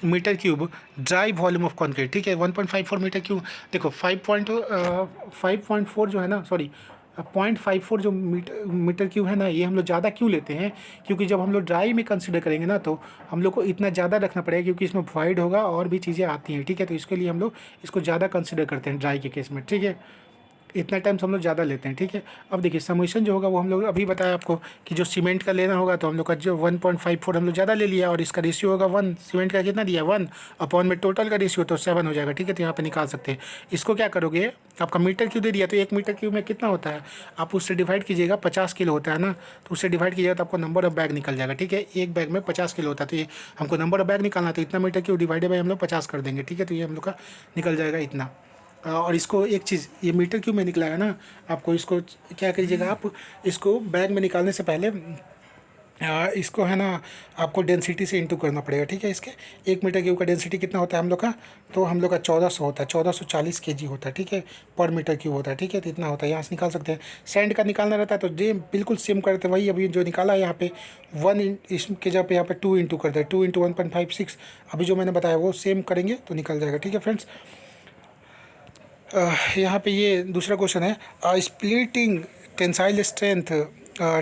meter cube dry volume of concrete, ठीक है। 1.54 मीटर क्यूब, देखो 5.4 जो है ना, सॉरी 0.54 जो मीटर क्यूब है ना, ये हम लोग ज़्यादा क्यों लेते हैं, क्योंकि जब हम लोग ड्राई में कंसिडर करेंगे ना तो हम लोग को इतना ज़्यादा रखना पड़ेगा, क्योंकि इसमें वॉइड होगा और भी चीज़ें आती हैं, ठीक है। तो इसके लिए हम लोग इसको ज़्यादा कंसिडर करते हैं ड्राई के केस में, ठीक है। इतना टाइम हम लोग ज़्यादा लेते हैं, ठीक है। अब देखिए समेशन जो होगा वो हम लोग अभी बताया आपको कि जो सीमेंट का लेना होगा तो हम लोग का जो 1.54 हम लोग ज़्यादा ले लिया, और इसका रेशियो होगा 1, सीमेंट का कितना दिया 1 अपॉन में टोटल का रेशियो तो 7 हो जाएगा, ठीक है। तो यहाँ पे निकाल सकते हैं। इसको क्या करोगे, आपका मीटर क्यूब दे दिया तो 1 मीटर क्यूब में कितना होता है, आप उससे डिवाइड कीजिएगा, 50 किलो होता है ना, तो उससे डिवाइड कीजिएगा तो आपको नंबर ऑफ बैग निकल जाएगा, ठीक है। एक बैग में 50 किलो होता है, तो ये हमको नंबर ऑफ बैग निकालना, तो इतना मीटर क्यूब डिवाइडेड बाई हम लोग 50 कर देंगे, ठीक है। तो ये हम लोग का निकल जाएगा इतना, और इसको एक चीज़, ये मीटर क्यूब में निकला है ना, आपको इसको क्या करिएगा, आप इसको बैग में निकालने से पहले इसको है ना आपको डेंसिटी से इंटू करना पड़ेगा, ठीक है। इसके 1 मीटर क्यूब का डेंसिटी कितना होता है हम लोग का, तो हम लोग का 1400 होता है, 1440 kg होता है, ठीक है, पर मीटर क्यूब होता है, ठीक है। तो इतना होता है, यहाँ से निकाल सकते हैं। सैंड का निकालना रहता है तो जे बिल्कुल सेम करते हैं, वही अभी जो निकाला है यहाँ पे 1 इसके जगह पे यहाँ पे 2 इंटू करते हैं, 2 इंटू 1.56, अभी जो मैंने बताया वो सेम करेंगे तो निकल जाएगा, ठीक है फ्रेंड्स। यहाँ पे ये दूसरा क्वेश्चन है, splitting tensile strength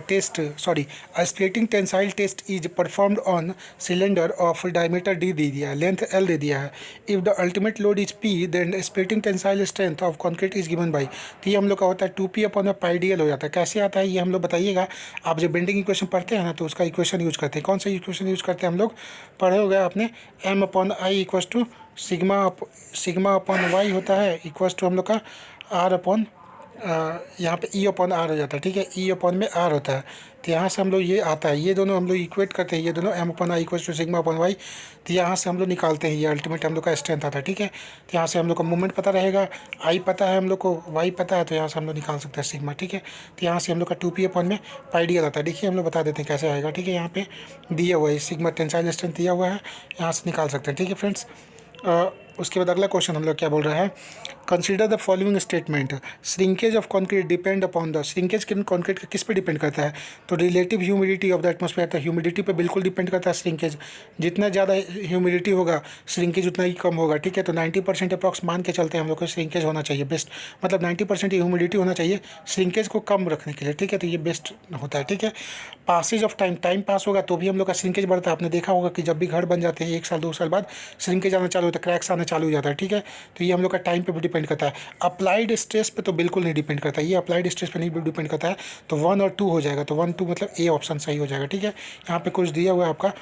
test sorry splitting tensile test is performed on cylinder of diameter D दे दिया है, लेंथ एल दे दिया है। If the ultimate load is P then splitting tensile strength of concrete is given by, तो ये हम लोग का होता है 2p upon pi D L हो जाता है। कैसे आता है ये हम लोग बताइएगा। आप जब बेंडिंग इक्वेशन पढ़ते हैं ना तो उसका इक्वेशन यूज करते हैं। कौन सा इक्वेशन यूज करते हैं हम लोग, पढ़े हो गया आपने, m upon I equals to sigma upon y होता है, इक्वस टू हम लोग का आर अपॉन यहाँ पे ई अपॉन आर हो जाता है, ठीक है, ई अपॉन में आर होता है। तो यहाँ से हम लोग ये आता है, ये दोनों हम लोग इक्वेट करते हैं, ये दोनों M upon I equal to sigma upon y. तो यहाँ से हम लोग निकालते हैं, ये अल्टीमेट हम लोग का स्ट्रेंथ आता है, ठीक है। तो यहाँ से हम लोग को मूवमेंट पता रहेगा, आई पता है हम लोग को, वाई पता है, तो यहाँ से हम लोग निकाल सकते हैं सिग्मा, ठीक है। तो यहाँ से हम लोग का 2p अपॉन में पाई डी एल आता है। देखिए हम लोग बता देते हैं कैसे आएगा, ठीक है। यहाँ पे दिया हुआ है सिग्मा टेंसाइल स्ट्रेंथ दिया हुआ है, यहाँ से निकाल सकते हैं, ठीक है फ्रेंड्स। उसके बाद अगला क्वेश्चन हम लोग क्या बोल रहा है, consider the following statement, shrinkage of concrete depend upon the, shrinkage concrete का किस पे डिपेंड करता है, तो relative humidity of the atmosphere, तो ह्यूमिडिटी पे बिल्कुल डिपेंड करता है श्रिंकेज। जितना ज़्यादा ह्यूमिडिटी होगा श्रिंकेज उतना ही कम होगा, ठीक है। तो 90% अप्रॉक्स मान के चलते हैं हम लोग को, श्रिंकेज होना चाहिए बेस्ट, मतलब 90% ह्यूमिडिटी होना चाहिए श्रिंकेज को कम रखने के लिए, ठीक है। तो ये बेस्ट होता है, ठीक है। Passage of time, time pass होगा तो भी हम लोग का श्रिंकेज बढ़ता है। आपने देखा होगा कि जब भी घर बन जाते हैं 1 साल 2 साल बाद श्रिंकेज आना चालू होता है, क्रैक्स आना चालू हो जाता है, ठीक है। तो ये हम लोग का टाइम पे भी डिपेंड करता है। अप्लाइड स्ट्रेस पे तो बिल्कुल नहीं डिपेंड करता, ये अप्लाइड स्ट्रेस पे नहीं डिपेंड करता है। तो 1 और 2 हो जाएगा, तो 1 2 मतलब ए ऑप्शन सही हो जाएगा, ठीक है। यहाँ पे कुछ दिया हुआ है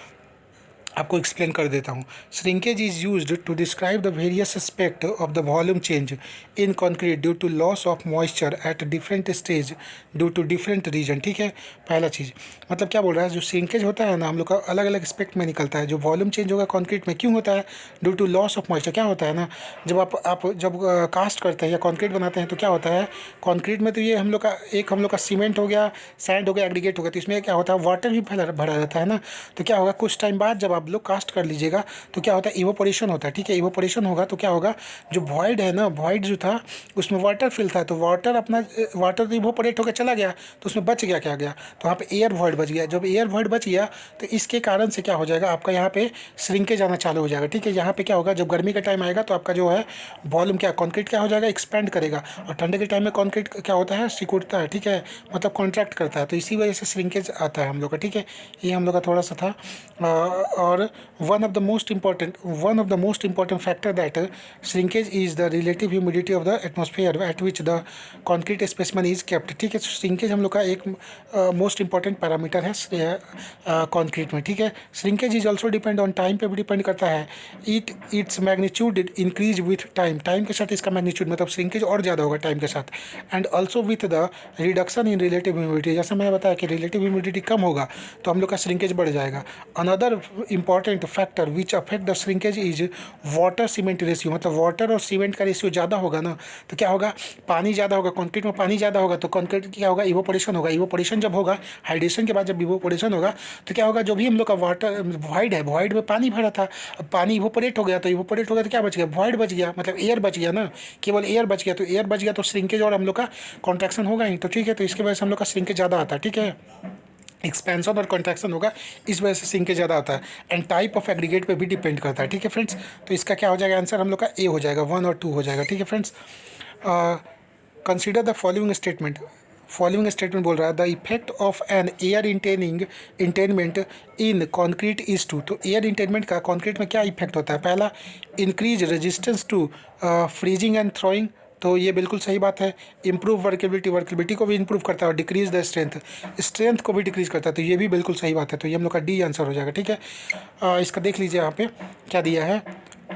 आपको एक्सप्लेन कर देता हूँ। Shrinkage is used to describe the various aspect of the volume change in concrete due to loss of moisture at different stage due to different reason, ठीक है। पहला चीज़ मतलब क्या बोल रहा है, जो श्रिंकेज होता है ना हम लोग का अलग अलग एस्पेक्ट में निकलता है। जो वॉल्यूम चेंज होगा कॉन्क्रीट में क्यों होता है, due to loss of moisture. क्या होता है ना, जब आप जब कास्ट करते हैं या कॉन्क्रीट बनाते हैं तो क्या होता है, कॉन्क्रीट में तो ये हम लोग का सीमेंट हो गया, सैंड हो गया, एग्रीगेट हो गया, तो इसमें क्या होता है वाटर भी भरा रहता है ना। तो क्या होगा, कुछ टाइम बाद जब आप लोग कास्ट कर लीजिएगा तो क्या होता है, इवोपोरेशन होता है, ठीक है। इवोपोरेशन होगा तो क्या होगा, जो वॉइड है ना, वॉइड जो था उसमें वाटर फिल था, तो वाटर तो इवोपोरेट होकर चला गया, तो उसमें बच गया, क्या गया, तो वहाँ पे एयर वॉइड बच गया। जब एयर वॉइड बच गया तो इसके कारण से क्या हो जाएगा, आपका यहाँ पे श्रिंकेज आना चालू हो जाएगा, ठीक है। यहाँ पे क्या होगा, जब गर्मी का टाइम आएगा तो आपका जो है वॉल्यूम क्या, कॉन्क्रीट क्या हो जाएगा, एक्सपेंड करेगा, और ठंडे के टाइम में कॉन्क्रीट क्या होता है, सिकुड़ता है, ठीक है, मतलब कॉन्ट्रैक्ट करता है। तो इसी वजह से श्रिंकेज आता है हम लोग का, ठीक है। ये हम लोग का थोड़ा सा था। और one of the most important factor that shrinkage is the relative humidity of the atmosphere at which the concrete specimen is kept, ठीक है। श्रिंकेज हम लोग का एक मोस्ट इंपॉर्टेंट पैरामीटर है कॉन्क्रीट में, ठीक है। Shrinkage is also depend on time पे भी डिपेंड करता है। Its magnitude increase with time, time के साथ इसका मैग्नीट्यूड मतलब श्रिंकेज और ज़्यादा होगा टाइम के साथ। And also with the reduction in relative humidity, जैसा मैंने बताया कि रिलेटिव ह्यूमिडिटी कम होगा तो हम लोग का श्रिंकेज बढ़ जाएगा। Another important factor which affect the shrinkage is water cement ratio, मतलब वाटर और सीमेंट का रेशियो ज़्यादा होगा ना तो क्या होगा, पानी ज़्यादा होगा, कंक्रीट में पानी ज़्यादा होगा तो कंक्रीट क्या होगा, इवोपोरेशन होगा। इवोपोरेशन जब होगा, हाइड्रेशन के बाद जब इवोपोरेशन होगा तो क्या होगा, जो भी हम लोग का वाटर वॉइड है, वॉइड में पानी भरा था, अब पानी इवोपोरेट हो गया, तो इवोपोरेट हो गया तो क्या बच गया, वॉइड बच गया, मतलब एयर बच गया ना, केवल एयर बच गया। तो एयर बच गया तो श्रिंकेज और हम लोग का कॉन्ट्रैक्शन होगा ही, तो ठीक है। तो इसके वजह से हम लोग का श्रिंकेज ज़्यादा आता है, ठीक है। एक्सपेंशन और कॉन्ट्रैक्शन होगा, इस वजह से श्रिंकेज ज़्यादा आता है। एंड टाइप ऑफ एग्रीगेट पे भी डिपेंड करता है, ठीक है फ्रेंड्स। तो इसका क्या हो जाएगा आंसर, हम लोग का ए हो जाएगा, 1 और 2 हो जाएगा, ठीक है friends. Consider the following statement, following statement बोल रहा है the effect of an air entrainment in concrete is to, तो एयर इंटेनमेंट का कॉन्क्रीट में क्या इफेक्ट होता है, पहला increase resistance to freezing and thawing, तो ये बिल्कुल सही बात है। इम्प्रूव वर्केबिलिटी को भी इम्प्रूव करता है, और डिक्रीज द स्ट्रेंथ को भी डिक्रीज करता है, तो ये भी बिल्कुल सही बात है। तो ये हम लोग का डी आंसर हो जाएगा, ठीक है। इसका देख लीजिए यहाँ पे क्या दिया है,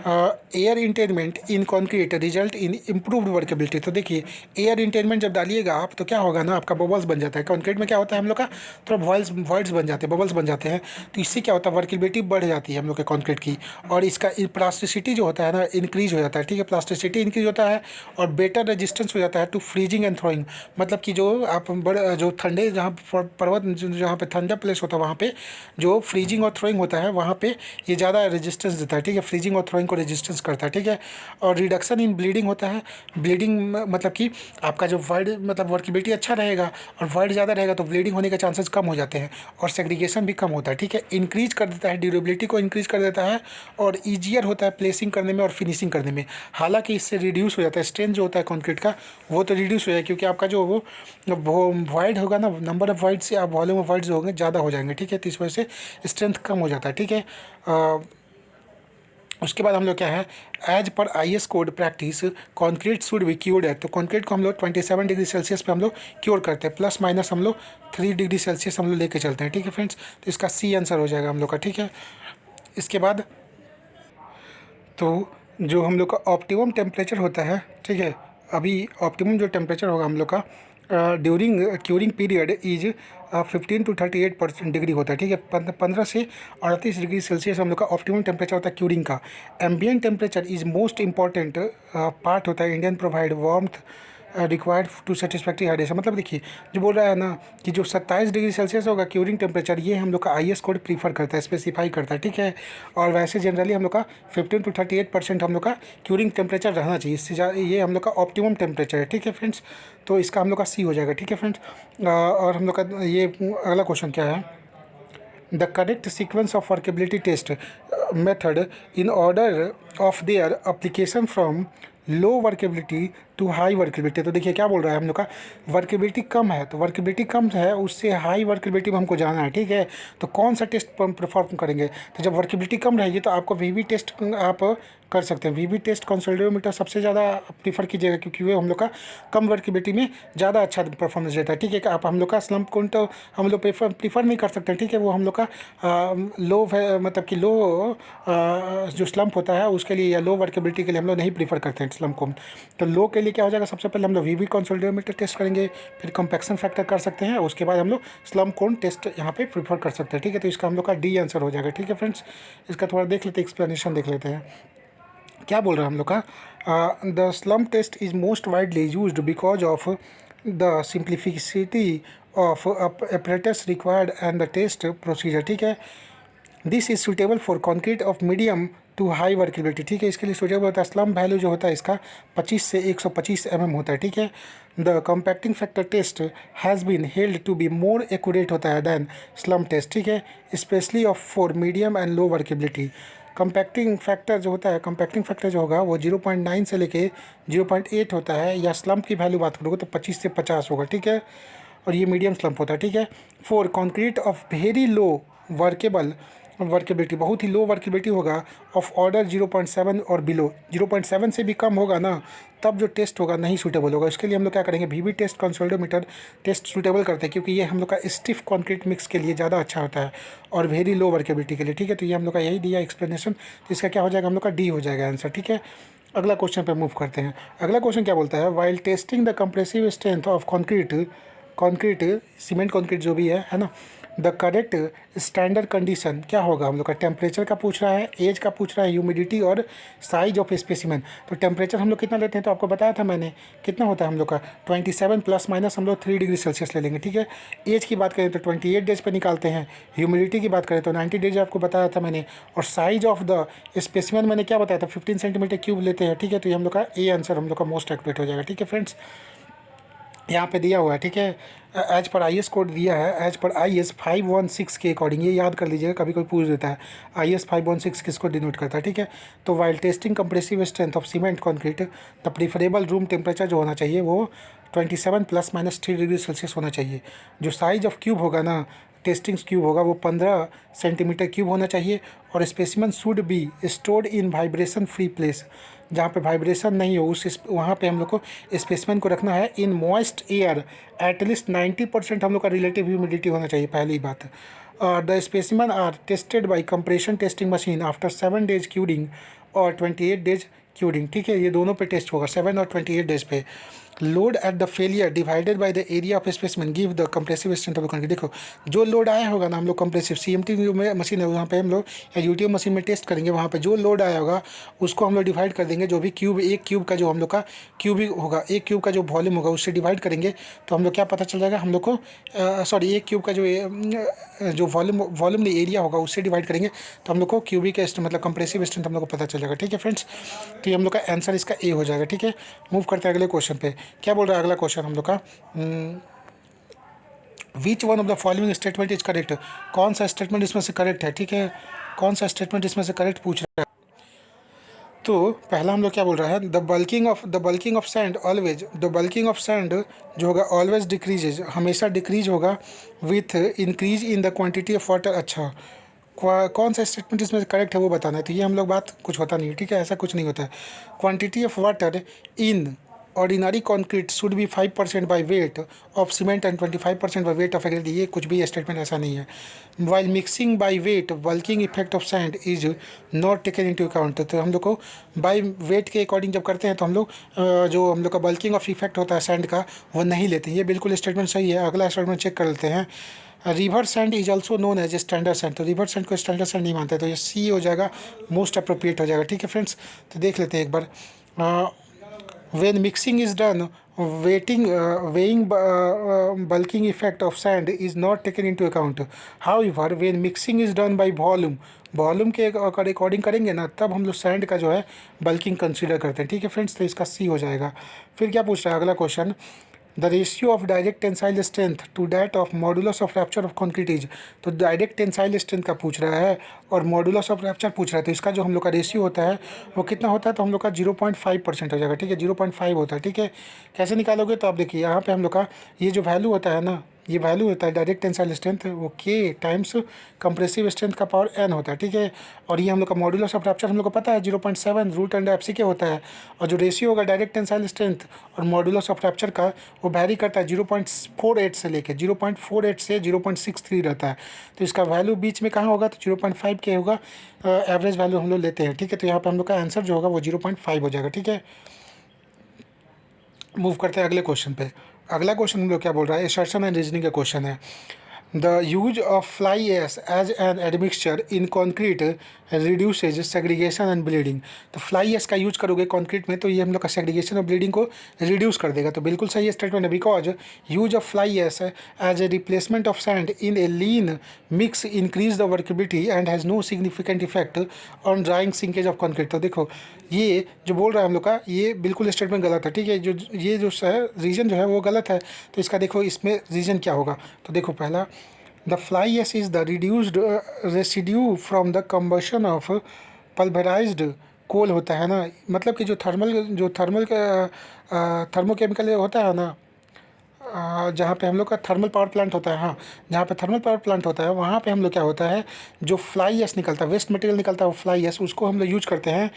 air entrainment in concrete result in improved workability. तो देखिए एयर इंटेनमेंट जब डालिएगा आप तो क्या होगा ना, आपका बबल्स बन जाता है। कॉन्क्रीट में क्या होता है हम लोग का थोड़ा वॉइड्स बन जाते हैं, बबल्स बन जाते हैं, तो इससे क्या होता है वर्केबिलिटी बढ़ जाती है हम लोग के कॉन्क्रीट की, और इसका प्लास्टिसिटी जो होता है ना इंक्रीज हो जाता है। ठीक है, प्लास्टिसिटी इंक्रीज होता है और बेटर रेजिस्टेंस हो जाता है टू फ्रीजिंग एंड थ्रोइंग। मतलब कि जो आप बड़े जो ठंडे जहाँ पर्वत जहाँ पे ठंडा प्लेस होता है वहाँ पे जो फ्रीजिंग और थ्रोइंग होता है वहाँ पे ये ज़्यादा रेजिस्टेंस देता है। ठीक है, फ्रीजिंग और थ्रोइंग को रेजिस्टेंस करता है। ठीक है, और रिडक्शन इन ब्लीडिंग होता है। ब्लीडिंग मतलब कि आपका जो वर्ड मतलब वर्केबिलिटी अच्छा रहेगा और वर्ड ज़्यादा रहेगा तो ब्लीडिंग होने के चांसेस कम हो जाते हैं और सेग्रीगेशन भी कम होता है। ठीक है, इंक्रीज कर देता है, ड्यूरेबिलिटी को इंक्रीज कर देता है और ईजियर होता है प्लेसिंग करने में और फिनिशिंग करने में। हालांकि इससे रिड्यूस हो जाता है स्ट्रेंथ जो होता है कॉन्क्रीट का, वो तो रिड्यूस हो जाए क्योंकि आपका जो वो वाइड होगा ना, नंबर ऑफ वाइड से आप वॉल्यूम ऑफ वाइड्स होंगे ज़्यादा हो जाएंगे। ठीक है, तो इस वजह से स्ट्रेंथ कम हो जाता है। ठीक है, उसके बाद हम लोग क्या है, एज पर IS code practice concrete should be cured है। तो कॉन्क्रीट को हम लोग 27 डिग्री सेल्सियस पे हम लोग क्योर करते हैं, प्लस माइनस हम लोग 3 डिग्री सेल्सियस हम लोग लेके चलते हैं। ठीक है फ्रेंड्स, तो इसका सी आंसर हो जाएगा हम लोग का। ठीक है, इसके बाद तो जो हम लोग का ऑप्टिमम टेम्परेचर होता है, ठीक है, अभी ऑप्टिमम जो टेम्परेचर होगा हम लोग का during curing period is 15 to 38% degree होता है। ठीक है, 15 से 38 डिग्री सेल्सियस हम लोग का ऑप्टिमम टेम्परेचर होता है क्यूरिंग का। Ambient temperature is most important part होता है Indian provide warmth required to satisfactory hydration. मतलब देखिए जो बोल रहा है ना कि जो 27 डिग्री सेल्सियस होगा क्यूरिंग टेम्परेचर, ये हम लोग का IS कोड प्रीफर करता है, स्पेसिफाई करता है। ठीक है, और वैसे जनरली हम लोग का 15 to 38% हम लोग का क्यूरिंग टेम्परेचर रहना चाहिए, इससे ज़्यादा ये हम लोग का ऑप्टिमम टेम्परेचर है। ठीक है फ्रेंड्स, तो इसका हम लोग का सी हो जाएगा। ठीक है फ्रेंड्स, और हम लोग का ये अगला क्वेश्चन क्या है, the correct sequence of workability test method in order of their application from low workability to high workability. तो देखिए क्या बोल रहा है हम लोग का वर्केबिलिटी कम है, तो वर्केबिलिटी कम है उससे हाई वर्केबिलिटी में हमको जाना है। ठीक है, तो कौन सा टेस्ट परफॉर्म करेंगे, तो जब वर्केबिलिटी कम रहेगी तो आपको VB टेस्ट आप कर सकते हैं। VB टेस्ट कंसोलिडोमीटर सबसे ज़्यादा प्रीफर कीजिएगा क्योंकि वो हम लोग का कम वर्केबिलिटी में ज़्यादा अच्छा परफॉर्मेंस देता है। ठीक है, आप हम लोग का स्लम्प कोण तो हम लोग प्रीफर नहीं कर सकते। ठीक है, वो हम लोग का लो मतलब कि लो जो स्लम्प होता है उसके लिए या लो वर्केबिलिटी के लिए हम लोग नहीं प्रीफर करते हैं स्लम्प कोण। तो लो के लिए क्या हो जाएगा, सबसे पहले हम लोग VB कंसोलिडोमीटर टेस्ट करेंगे, फिर कॉम्पैक्शन फैक्टर कर सकते हैं, उसके बाद हम लोग स्लम्प कोण टेस्ट यहाँ पे प्रीफर कर सकते हैं। ठीक है, तो इसका हम लोग का डी आंसर हो जाएगा। ठीक है फ्रेंड्स, इसका थोड़ा देख लेते हैं, एक्सप्लेनेशन देख लेते हैं क्या बोल रहा है हम लोग का। The slump test is most widely used because of the simplicity of apparatus required and the test procedure. ठीक है, this is suitable for concrete of medium to high workability. ठीक है, इसके लिए सुटेबल होता है। स्लम्प वैल्यू जो होता है इसका 25 से 125 mm होता है। ठीक है, the compacting factor test has been held to be more accurate होता है दैन स्लम्प टेस्ट। ठीक है, specially of for medium and low workability. Compacting factor जो होता है, कॉम्पैक्टिंग फैक्टर जो होगा वो 0.9 से लेके 0.8 होता है, या स्लम्प की वैल्यू बात करोगे तो 25 से 50 होगा। ठीक है, और ये मीडियम स्लम्प होता है। ठीक है, for concrete of very low workability बहुत ही लो वर्केबिलिटी होगा ऑफ ऑर्डर 0.7 और बिलो, 0.7 से भी कम होगा ना तब जो टेस्ट होगा नहीं सूटेबल होगा। इसके लिए हम लोग क्या करेंगे, VB टेस्ट कंसोलिडोमीटर टेस्ट सूटेबल करते हैं क्योंकि ये हम लोग का स्टिफ कॉन्क्रीट मिक्स के लिए ज़्यादा अच्छा होता है और वेरी लो वर्केबिलिटी के लिए। ठीक है, तो ये हम लोग का यही दिया एक्सप्लेनेशन, तो इसका क्या हो जाएगा हम लोग का डी हो जाएगा आंसर। ठीक है, अगला क्वेश्चन पे मूव करते हैं। अगला क्वेश्चन क्या बोलता है, while testing the compressive strength of concrete cement concrete जो भी है ना, द करेक्ट स्टैंडर्ड कंडीशन क्या होगा हम लोग का। टेम्परेचर का पूछ रहा है, एज का पूछ रहा है, ह्यूमिडिटी और साइज ऑफ स्पेसिमेन। तो टेम्परेचर हम लोग कितना लेते हैं तो आपको बताया था मैंने कितना होता है हम लोग का 27 प्लस माइनस हम लोग 3 डिग्री सेल्सियस ले लेंगे। ठीक है, एज की बात करें तो 28 डेज पे निकालते हैं, ह्यूमिडिटी की बात करें तो 90 डेज आपको बताया था मैंने, और साइज ऑफ द स्पेसिमेन मैंने क्या बताया था 15 सेंटीमीटर क्यूब लेते हैं। ठीक है, तो ये हम लोग का ए आंसर हम लोग का मोस्ट एक्यूरेट हो जाएगा। ठीक है फ्रेंड्स, यहाँ पे दिया हुआ है। ठीक है, एज पर IS कोड दिया है, एज पर IS 516 के अकॉर्डिंग, ये याद कर लीजिएगा कभी कोई पूछ देता है IS 516 किसको डिनोट करता है। ठीक है, तो while testing compressive strength of cement concrete the preferable room temperature जो होना चाहिए वो 27 प्लस माइनस 3 डिग्री सेल्सियस होना चाहिए। जो साइज ऑफ क्यूब होगा ना, टेस्टिंग क्यूब होगा वो 15 सेंटीमीटर क्यूब होना चाहिए, और specimen should be stored in vibration free place, जहाँ पे वाइब्रेशन नहीं हो उस वहाँ पे हम लोग को स्पेसिमन को रखना है। इन मॉइस्ट एयर एटलीस्ट 90% हम लोग का रिलेटिव ह्यूमिडिटी होना चाहिए, पहली बात। The specimen are tested by compression testing machine after 7 days curing और 28 डेज क्यूरिंग, ठीक है, ये दोनों पे टेस्ट होगा 7 और 28 डेज पे। Load at the failure divided by the area of specimen give the compressive strength of the concrete. देखो जो लोड आया होगा ना, हम लोग कंप्रेसिव सीएमटी में मशीन है वहाँ पे हम लोग, या यूटीएम मशीन में टेस्ट करेंगे, वहाँ पे जो लोड आया होगा उसको हम लोग डिवाइड कर देंगे, जो भी क्यूब, एक क्यूब का जो हम लोग का क्यूबिक होगा, एक क्यूब का जो वॉल्यूम होगा उससे डिवाइड करेंगे, तो हम लोग क्या पता चल जाएगा हम लोग को, सॉरी, एक क्यूब का जो वॉल्यूम नहीं एरिया होगा उससे डिवाइड करेंगे, तो हम लोग को क्यूबिक मतलब कंप्रेसिव स्ट्रेंथ हम लोग को पता चल जाएगा, ठीक है फ्रेंड्स। तो ये हम लोग का आंसर इसका ए हो जाएगा, ठीक है। मूव करते हैं अगले क्वेश्चन पे। क्या बोल रहा है अगला क्वेश्चन हम लोग का, which one of the following statement is correct. कौन सा स्टेटमेंट इसमें से करेक्ट है, ठीक है, कौन सा स्टेटमेंट इसमें से करेक्ट पूछ रहा है। तो पहला हम लोग क्या बोल रहा है, the bulking of sand always, the bulking of sand जो होगा ऑलवेज डिक्रीजेज, हमेशा डिक्रीज होगा with increase in the quantity of water. अच्छा, कौन सा स्टेटमेंट इसमें करेक्ट है वो बताना है, तो ये हम लोग बात कुछ होता नहीं है, ठीक है, ऐसा कुछ नहीं होता है। Quantity of water in ordinary concrete should B 5% by weight of cement and 25% by weight of agreed, ये कुछ भी स्टेटमेंट ऐसा नहीं है। While mixing by wait bulking effect of sand is not taken into account, तो हम लोग को बाई वेट के अकॉर्डिंग जब करते हैं तो हम लोग जो हम लोग का बल्किंग ऑफ इफेक्ट होता है सैंड का वो नहीं लेते, ये बिल्कुल स्टेटमेंट सही है। अगला स्टेटमेंट चेक कर लेते हैं, river sand is also known as a standard sand, तो रिवर सैंड को स्टैंडर्ड सैंड नहीं मानते, तो ये सी हो जाएगा, मोस्ट अप्रोप्रिएट हो जाएगा, ठीक है फ्रेंड्स। तो देख लेते हैं एक बार, when mixing is done weighing bulking effect of sand is not taken into account. However, when mixing is done by volume के अकॉर्डिंग करेंगे ना, तब हम लोग सैंड का जो है बल्किंग कंसीडर करते हैं, ठीक है फ्रेंड्स। तो इसका सी हो जाएगा। फिर क्या पूछ रहा है अगला question, the ratio of direct tensile strength to that of modulus of rupture of concrete is, तो डायरेक्ट टेंसाइल स्ट्रेंथ का पूछ रहा है और मॉडुलस ऑफ रैप्चर पूछ रहा है, तो इसका जो हम लोग का रेशियो होता है वो कितना होता है, तो हम लोग का 0.5% हो जाएगा, ठीक है, 0.5 होता है, ठीक है। कैसे निकालोगे, तो आप देखिए यहाँ पे हम लोग का ये जो वैल्यू होता है ना, ये वैल्यू होता है डायरेक्ट टेंसाइल स्ट्रेंथ, वो के टाइम्स कंप्रेसिव स्ट्रेंथ का पावर एन होता है, ठीक है। और ये हम लोग का मॉडुलस ऑफ रैप्चर हम लोग को पता है 0.7 रूट अंडर एफसी होता है, और जो रेशियो होगा डायरेक्ट टेंसाइल स्ट्रेंथ और मॉडुलस ऑफ रैप्चर का वो वैरी करता है 0.48 से लेके 0.48 से 0.63 रहता है, तो इसका वैल्यू बीच में कहाँ होगा, तो 0.5 के होगा, एवरेज वैल्यू हम लोग लेते हैं, ठीक है। तो यहाँ पर हम लोग का आंसर जो होगा वो 0.5 हो जाएगा, ठीक है। मूव करते हैं अगले क्वेश्चन पे। अगला क्वेश्चन हम लोग क्या बोल रहा है, असर्शन एंड रीजनिंग का क्वेश्चन है। The use of fly ash as an admixture in concrete reduces segregation and bleeding, तो फ्लाई एश का यूज करोगे कॉन्क्रीट में तो ये हम लोग का सेग्रीगेशन और ब्लीडिंग को रिड्यूस कर देगा, तो बिल्कुल सही स्टेटमेंट है। Because use of fly ash as a replacement of sand in a lean mix increase the workability and has no significant effect on drying shrinkage of concrete, तो देखो ये जो बोल रहा है हम लोग का ये बिल्कुल स्टेटमेंट गलत है, ठीक है। जो ये जो रीजन जो है वो गलत है, तो इसका देखो इसमें रीजन क्या होगा, तो देखो पहला, the fly ash is the reduced residue from the combustion of pulverised coal होता है ना, मतलब कि जो थर्मल थर्मोकेमिकल होता है ना, जहाँ पे हम लोग का थर्मल पावर प्लांट होता है, हाँ, जहाँ पे थर्मल पावर प्लांट होता है वहाँ पे हम लोग क्या होता है, जो फ्लाई एश निकलता है, वेस्ट मटेरियल निकलता है वो फ्लाई एश, उसको हम लोग यूज करते हैं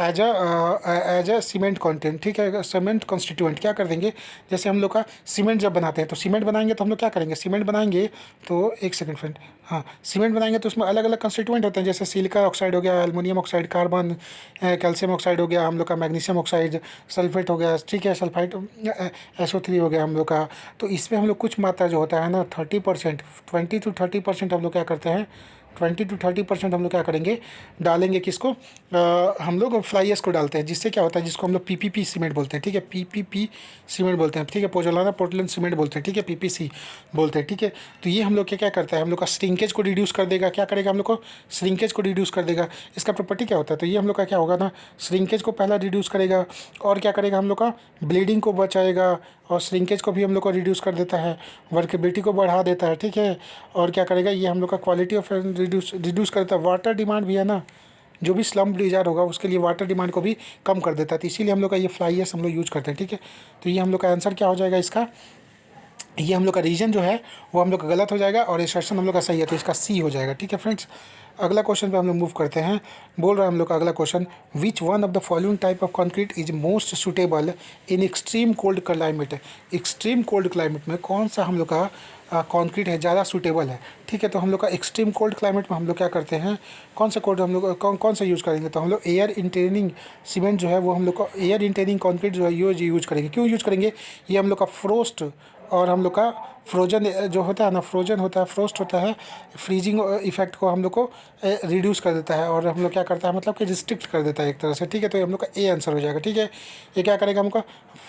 एज अ सीमेंट कंटेंट, ठीक है, सीमेंट कॉन्स्टिट्यूएंट। क्या कर देंगे, जैसे हम लोग का सीमेंट जब बनाते हैं तो सीमेंट बनाएंगे तो हम लोग क्या करेंगे, सीमेंट बनाएंगे तो एक सेकंड फ्रेंड, हाँ, सीमेंट बनाएंगे तो उसमें अलग अलग कंस्टिट्यूएंट होते हैं, जैसे सिलिका ऑक्साइड हो गया, aluminium oxide, carbon, calcium oxide हो गया, हम लोग का मैग्नीशियम ऑक्साइड, सल्फेट हो गया, ठीक है, सल्फाइड SO3 हो गया हम लोग का। तो इसमें हम लोग कुछ मात्रा जो होता है ना 30%, 20 to 30% हम लोग क्या करते हैं, 20 to 30% हम लोग क्या करेंगे, डालेंगे किसको, हम लोग फ्लाई एश को डालते हैं, जिससे क्या होता है, जिसको हम लोग PPP सीमेंट बोलते हैं, ठीक है, PPP सीमेंट बोलते हैं, ठीक है, पोजोलाना पोर्टलैंड सीमेंट बोलते हैं, ठीक है, PPC बोलते हैं, ठीक है। तो ये हम लोग क्या करता है, हम लोग का श्रिंकेज को रिड्यूस कर देगा, क्या करेगा हम लोग को, श्रिंकेज को रिड्यूस कर देगा। इसका प्रॉपर्टी क्या होता है, तो ये हम लोग का क्या होगा ना, श्रिंकेज को पहला रिड्यूस करेगा, और क्या करेगा हम लोग का, ब्लीडिंग को बचाएगा, और श्रिंकेज को भी हम लोग को रिड्यूस कर देता है, वर्केबिलिटी को बढ़ा देता है, ठीक है। और क्या करेगा, ये हम लोग का क्वालिटी ऑफ रिड्यूस करता है, वाटर डिमांड भी है ना, जो भी स्लम ब्लीजर होगा उसके लिए वाटर डिमांड को भी कम कर देता है, तो इसीलिए हम लोग का ये फ्लाई एश हम लोग यूज करते हैं, ठीक है। तो ये हम लोग का आंसर क्या हो जाएगा इसका, ये हम लोग का रीजन जो है वो हम लोग का गलत हो जाएगा और असर्शन हम लोग का सही है, तो इसका सी हो जाएगा, ठीक है फ्रेंड्स। अगला क्वेश्चन पे हम लोग मूव करते हैं। बोल रहा है हम लोग का अगला question, which one of the following type of concrete is most suitable in extreme cold climate. Extreme cold climate में कौन सा हम लोग का कंक्रीट है ज़्यादा सूटेबल है। ठीक है, तो हम लोग का एक्सट्रीम कोल्ड क्लाइमेट में हम लोग क्या करते हैं, कौन सा कोल्ड हम लोग कौन सा यूज़ करेंगे, तो हम लोग एयर इंटेनिंग सीमेंट जो है वो हम लोग का एयर इंटेनिंग कंक्रीट जो है ये यूज करेंगे। क्यों यूज करेंगे, ये हम लोग का फ्रोस्ट और हम लोग का फ्रोजन जो होता है ना, फ्रोजन होता है, फ्रोस्ट होता है, फ्रीजिंग इफेक्ट को हम लोग को रिड्यूस कर देता है और हम लोग क्या करता है, मतलब कि रिस्ट्रिक्ट कर देता है एक तरह से। ठीक है, तो ये हम लोग का ए आंसर हो जाएगा। ठीक है, ये क्या करेगा, हमको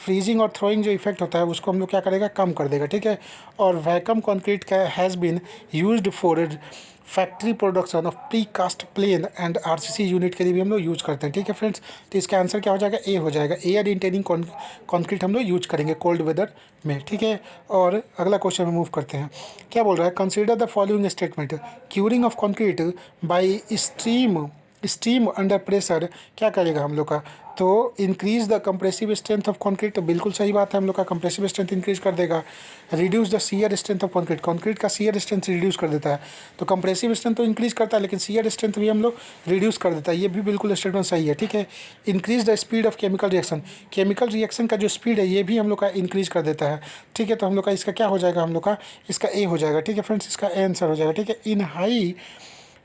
फ्रीजिंग और थ्रोइंग जो इफेक्ट होता है उसको हम लोग क्या करेगा, कम कर देगा। ठीक है, और वैक्यूम कंक्रीट का has been used for factory production of pre cast plain and RCC unit के लिए भी हम लोग यूज करते हैं। ठीक है फ्रेंड्स, तो इसका आंसर क्या हो जाएगा, ए हो जाएगा। एयर इंटेनिंग कंक्रीट हम लोग यूज करेंगे कोल्ड वेदर में। ठीक है, और अगला क्वेश्चन में मूव करते हैं। क्या बोल रहा है, consider the following statement, curing of concrete by steam under pressure क्या करेगा हम लोग का, तो increase the compressive strength of concrete, तो बिल्कुल सही बात है, हम लोग का कंप्रेसिव स्ट्रेंथ इंक्रीज कर देगा। Reduce the shear strength of concrete, concrete का शियर स्ट्रेंथ रिड्यूस कर देता है, तो कंप्रेसिव स्ट्रेंथ तो इंक्रीज करता है लेकिन शियर स्ट्रेंथ भी हम लोग रिड्यूस कर देता है, ये भी बिल्कुल स्टेटमेंट सही है। ठीक है, increase the speed of chemical reaction, chemical reaction का जो स्पीड है ये भी हम लोग का इंक्रीज कर देता है। ठीक है, तो हम लोग का इसका क्या हो जाएगा, हम लोग का इसका ए हो जाएगा। ठीक है फ्रेंड्स, इसका आंसर हो जाएगा। ठीक है, in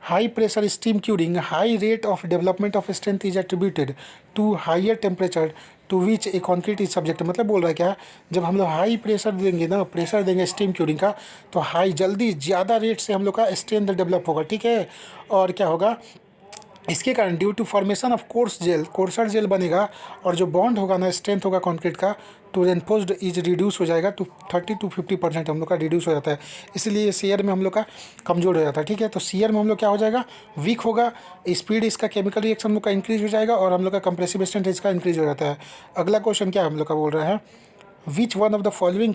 high pressure steam curing high rate of development of strength is attributed to higher temperature to which a concrete is subject, मतलब बोल रहा है क्या, जब हम लोग हाई प्रेशर देंगे ना, प्रेशर देंगे स्टीम क्यूरिंग का, तो हाई जल्दी ज़्यादा रेट से हम लोग का स्ट्रेंथ डेवलप होगा। ठीक है, और क्या होगा, इसके कारण due to formation of coarser gel बनेगा और जो बॉन्ड होगा ना, स्ट्रेंथ होगा कंक्रीट का, टू रेनफोर्स्ड इज रिड्यूस हो जाएगा टू 30 to 50% हम लोग का रिड्यूस हो जाता है, इसलिए शेयर में हम लोग का कमज़ोर हो जाता है। ठीक है, तो शेयर में हम लोग क्या हो जाएगा, वीक होगा, स्पीड इसका केमिकल रिएक्शन हम लोग का इंक्रीज हो जाएगा और हम लोग का कंप्रेसिव स्ट्रेंथ इसका इंक्रीज हो जाता है। अगला क्वेश्चन क्या हम लोग का बोल रहा है, विच one of the following